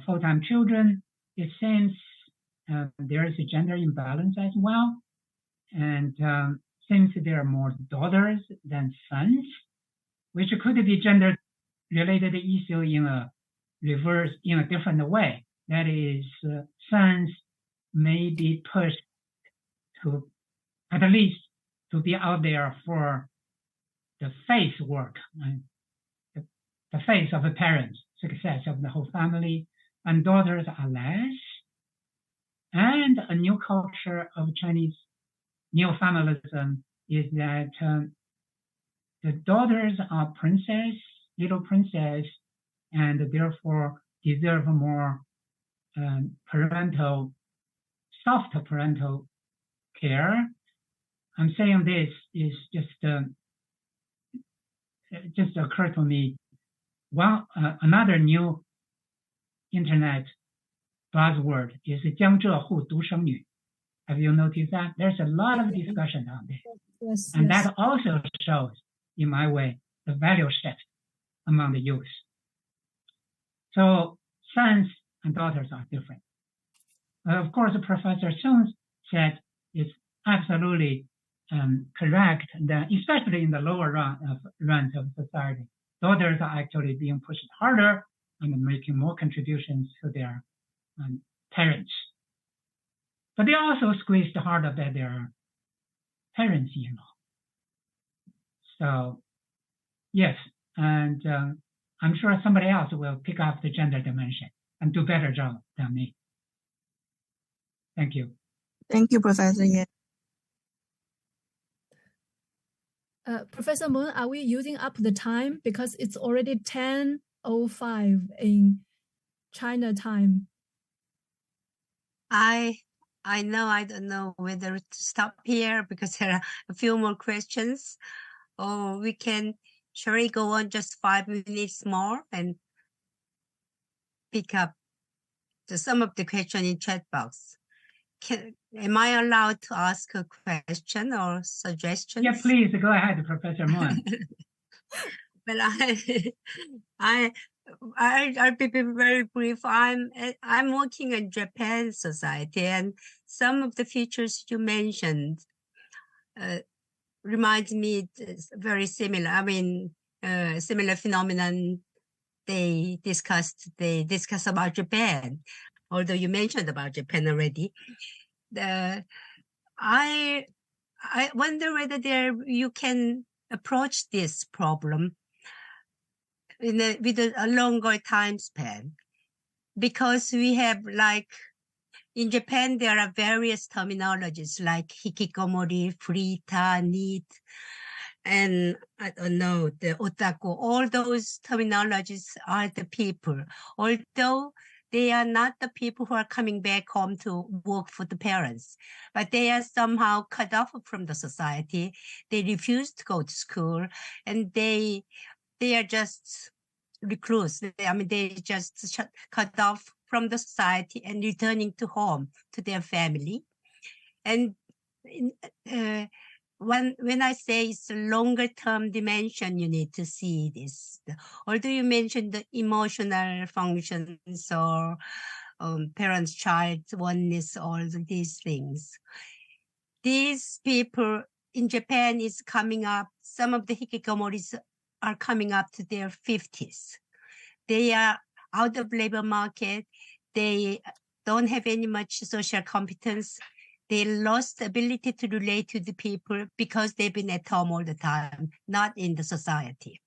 full-time children, it seems there is a gender imbalance as well. And since there are more daughters than sons, which could be gender-related issue in a different way. That is, sons may be pushed to, at least, to be out there for the face work, the face of the parents, success of the whole family, and daughters are less. And a new culture of Chinese neo-familism is that the daughters are little princess, and therefore deserve more soft parental care. I'm saying this is just occurred to me. Well, another new internet buzzword is 江浙沪独生女. Have you noticed that? There's a lot of discussion on this. Yes, and yes. that also shows, in my way, the value shift among the youth. So sons and daughters are different. Of course, Professor Sung said it's absolutely correct, then especially in the lower runs of society, daughters are actually being pushed harder and making more contributions to their parents. But they're also squeezed harder by their parents-in-law. So, yes, and I'm sure somebody else will pick up the gender dimension and do a better job than me. Thank you. Thank you, Professor Yan. Professor Moon, are we using up the time? Because it's already 10:05 in China time. I know I don't know whether to stop here because there are a few more questions, or we can surely go on just 5 minutes more and pick up some of the question in chat box. Am I allowed to ask a question or suggestions? Yeah, please go ahead, Professor Moon. Well, I'll be very brief. I'm working in Japan society, and some of the features you mentioned reminds me very similar. I mean, similar phenomenon they discuss about Japan, although you mentioned about Japan already. I wonder whether you can approach this problem with a longer time span, because we have, like, in Japan there are various terminologies like hikikomori, frita, NEET, and I don't know, the otaku. All those terminologies are the people, although they are not the people who are coming back home to work for the parents, but they are somehow cut off from the society. They refuse to go to school, and they are just recluse. They just cut off from the society and returning to home, to their family. And when I say it's a longer term dimension, you need to see this. Although you mentioned the emotional functions or parents-child oneness, all these things. These people in Japan is coming up, some of the hikikomoris are coming up to their 50s. They are out of labor market. They don't have any much social competence. They lost the ability to relate to the people because they've been at home all the time, not in the society.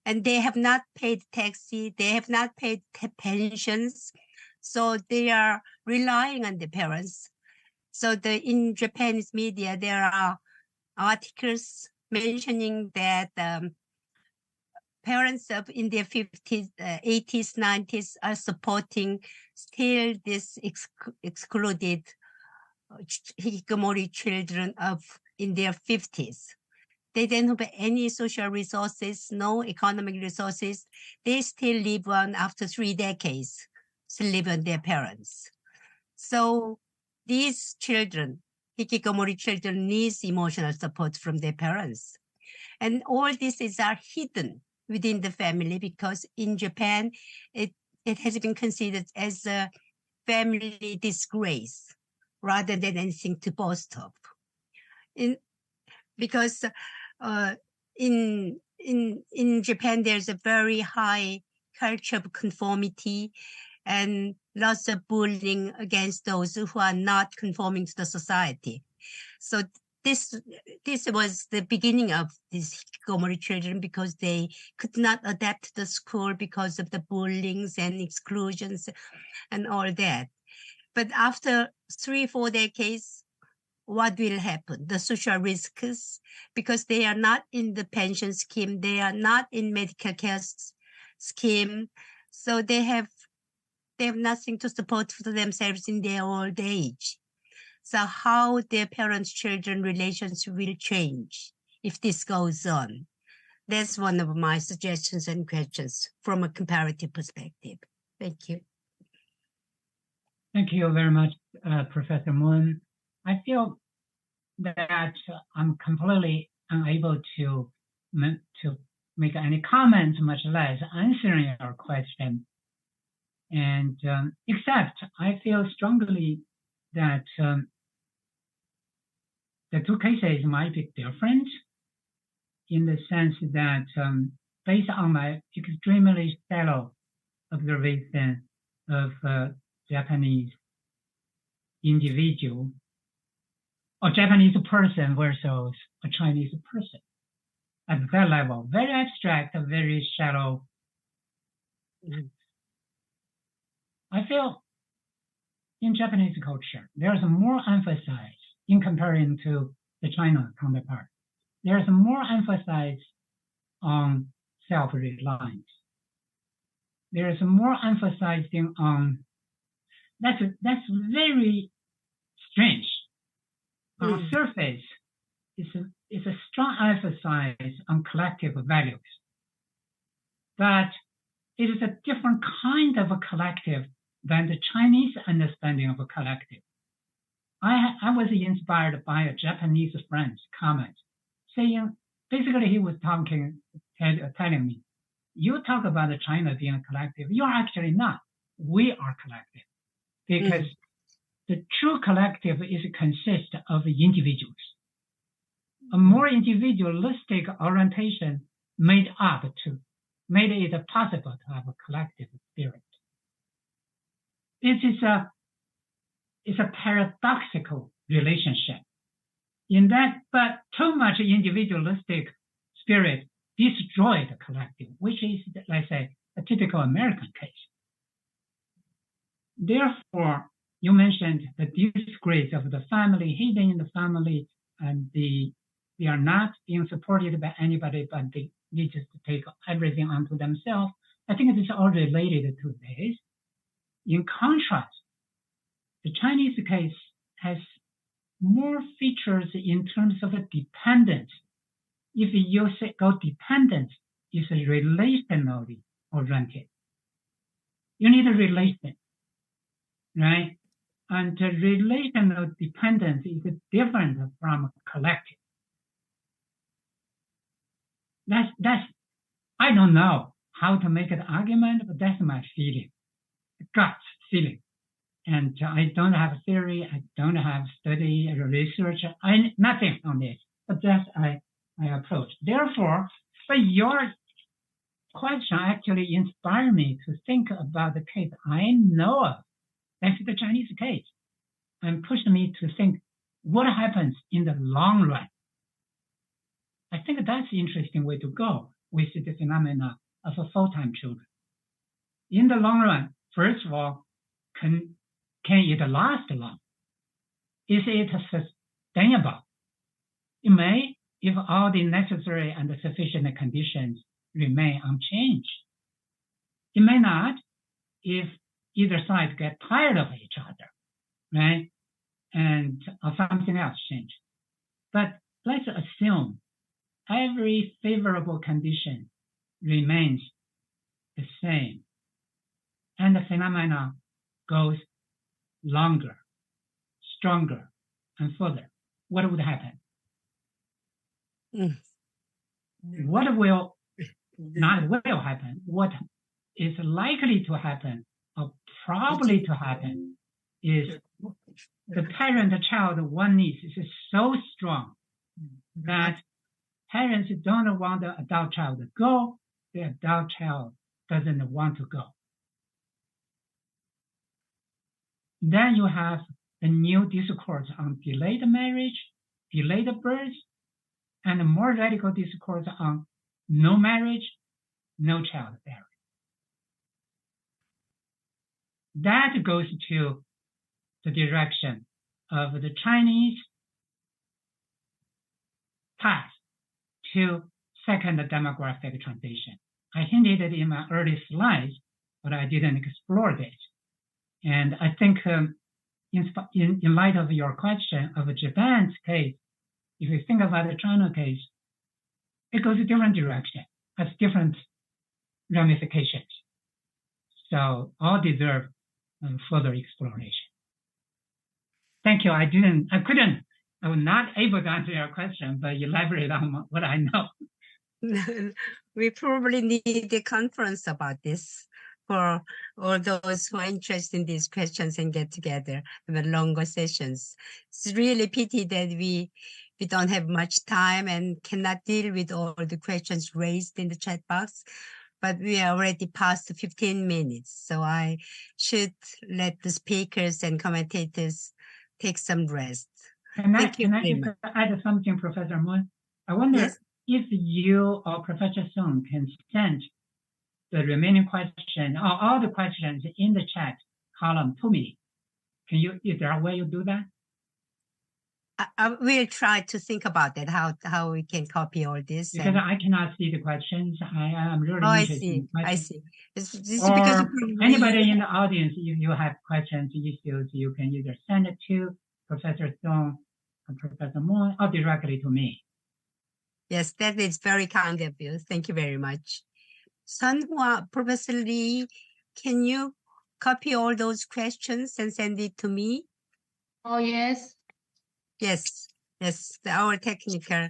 And they have not paid taxi, they have not paid pensions. So they are relying on the parents. So in Japanese media, there are articles mentioning that parents in their 50s, 80s, 90s are supporting still this excluded hikikomori children in their 50s. They don't have any social resources, no economic resources. They still live on after 3 decades, still live on their parents. So these children, hikikomori children, need emotional support from their parents. And all this are hidden within the family, because in Japan, it has been considered as a family disgrace rather than anything to boast of. Because in Japan, there's a very high culture of conformity and lots of bullying against those who are not conforming to the society. So this was the beginning of these hikikomori children, because they could not adapt to the school because of the bullyings and exclusions and all that. But after 3-4 decades, what will happen? The social risks, because they are not in the pension scheme, they are not in medical care scheme, so they have nothing to support for themselves in their old age. So how their parents-children relations will change if this goes on? That's one of my suggestions and questions from a comparative perspective. Thank you. Thank you very much, Professor Moon. I feel that I'm completely unable to make any comments, much less answering your question. And except I feel strongly that the two cases might be different in the sense that based on my extremely shallow observation of Japanese individual or Japanese person versus a Chinese person. At that level, very abstract, very shallow. I feel in Japanese culture, there's more emphasis in comparison to the China counterpart. There's more emphasis on self-reliance. There's more emphasizing on, that's very strange. On surface, it's a strong emphasis on collective values. But it is a different kind of a collective than the Chinese understanding of a collective. I was inspired by a Japanese friend's comment, saying, basically he was telling me, you talk about China being a collective. You are actually not. We are collective. Because the true collective consists of individuals. A more individualistic orientation made it possible to have a collective spirit. It's a paradoxical relationship in that, but too much individualistic spirit destroyed the collective, which is, let's say, a typical American case. Therefore, you mentioned the disgrace of the family, hidden in the family, and they are not being supported by anybody, but they just take everything onto themselves. I think it is all related to this. In contrast, the Chinese case has more features in terms of dependence. If you go dependence, it's relationally oriented. You need a relation, right? And relational dependence is different from collective. That's I don't know how to make an argument, but that's my feeling, gut feeling. And I don't have a theory, I don't have study or research, nothing on this, but that's I approach. Therefore, but your question actually inspired me to think about the case I know of. That's the Chinese case, and pushed me to think what happens in the long run. I think that's an interesting way to go with the phenomena of full-time children. In the long run, first of all, can it last long? Is it sustainable? It may, if all the necessary and sufficient conditions remain unchanged. It may not, if either side get tired of each other, right? And or something else change. But let's assume every favorable condition remains the same, and the phenomena goes longer, stronger, and further. What would happen? What will not will happen? What is likely to happen, or probably to happen, is the parent-child oneness is so strong that parents don't want the adult child to go, the adult child doesn't want to go. Then you have a new discourse on delayed marriage, delayed birth, and a more radical discourse on no marriage, no childbearing. That goes to the direction of the Chinese path to second demographic transition. I hinted it in my early slides, but I didn't explore this. And I think in light of your question of Japan's case, if you think about the China case, it goes a different direction, has different ramifications. So all deserve further exploration. Thank you. I was not able to answer your question, but elaborate on what I know. We probably need a conference about this for all those who are interested in these questions and get together with longer sessions. It's really pity that we don't have much time and cannot deal with all the questions raised in the chat box, but we are already past 15 minutes. So I should let the speakers and commentators take some rest. Can I Thank you very just much. add something, Professor Moon? I wonder Yes. if you or Professor Song can send the remaining question or all the questions in the chat column to me. Is there a way you do that? I will try to think about that, how we can copy all this. Because I cannot see the questions. I am really interested in questions. I see. It's Or because anybody in the audience, if you have questions, issues, you can either send it to Professor Song and Professor Moon or directly to me. Yes, that is very kind of you. Thank you very much. Sunhwa, Professor Lee, can you copy all those questions and send it to me? Oh, yes. Yes, our technical,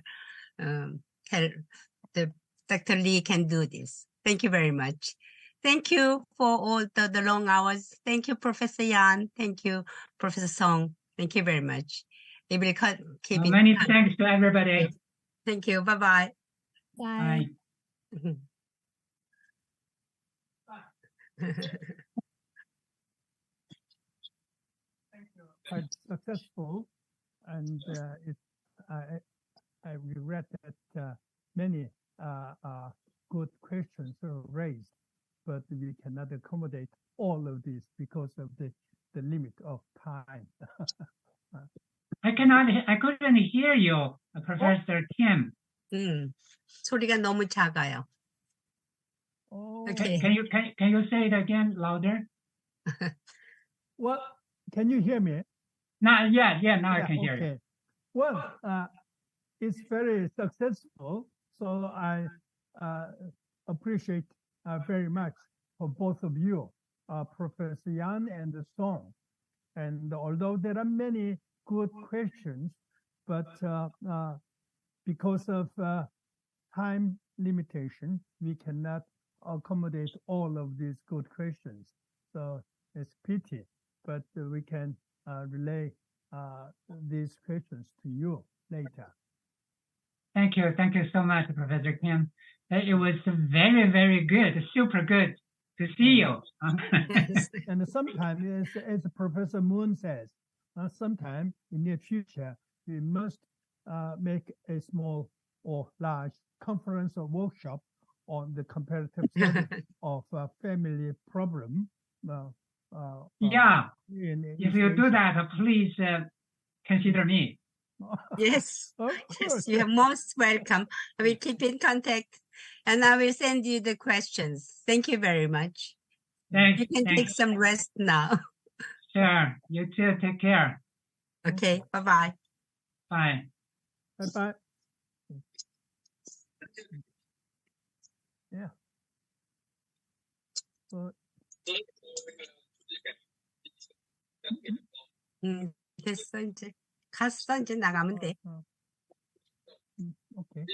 Dr. Lee can do this. Thank you very much. Thank you for all the long hours. Thank you, Professor Yan. Thank you, Professor Song. Thank you very much. We will keep in Many touch. thanks to everybody. Thank you. Bye-bye. Bye. Quite successful, and I regret that many good questions are raised, but we cannot accommodate all of this because of the limit of time. I couldn't hear you, Professor Kim. 소리가 너무 작아요. Okay. Can you say it again louder? Well, can you hear me? Not yet. Yeah, now I can hear you. Well, it's very successful, so I appreciate very much for both of you, Professor Yan and Song. And although there are many good questions, but because of time limitation, we cannot accommodate all of these good questions. So it's pity, but we can relay these questions to you later. Thank you so much, Professor Kim. It was very, very good, super good to see you. And sometimes, as Professor Moon says, sometime in the future, we must make a small or large conference or workshop on the comparative study of family problem. Yeah, if you do that, please consider me. Yes, yes, you are most welcome. I will keep in contact and I will send you the questions. Thank you very much. Thanks. You can take some rest now. Sure. You too. Take care. Okay. Bye-bye. Bye. Bye-bye. Yeah. Well, 됐어, 이제. 갔어, 이제 나가면 돼. Okay.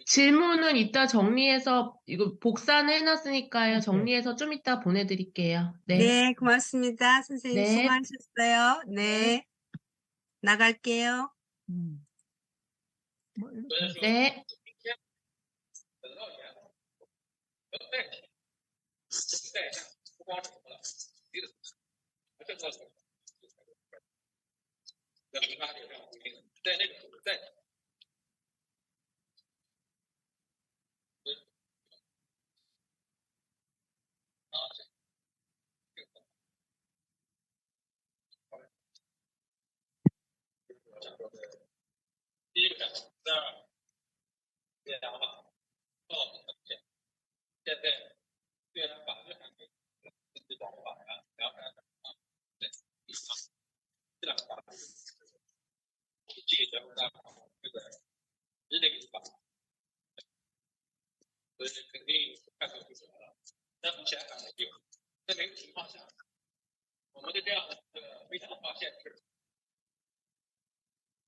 질문은 이따 정리해서 이거 복사는 해놨으니까요. 정리해서 좀 이따 보내드릴게요. 네. 네, 고맙습니다. 선생님 네. 수고하셨어요. 네. 나갈게요. 네.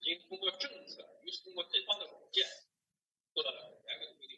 已经通过政策，于是通过地方的文件，做到了严格的规定。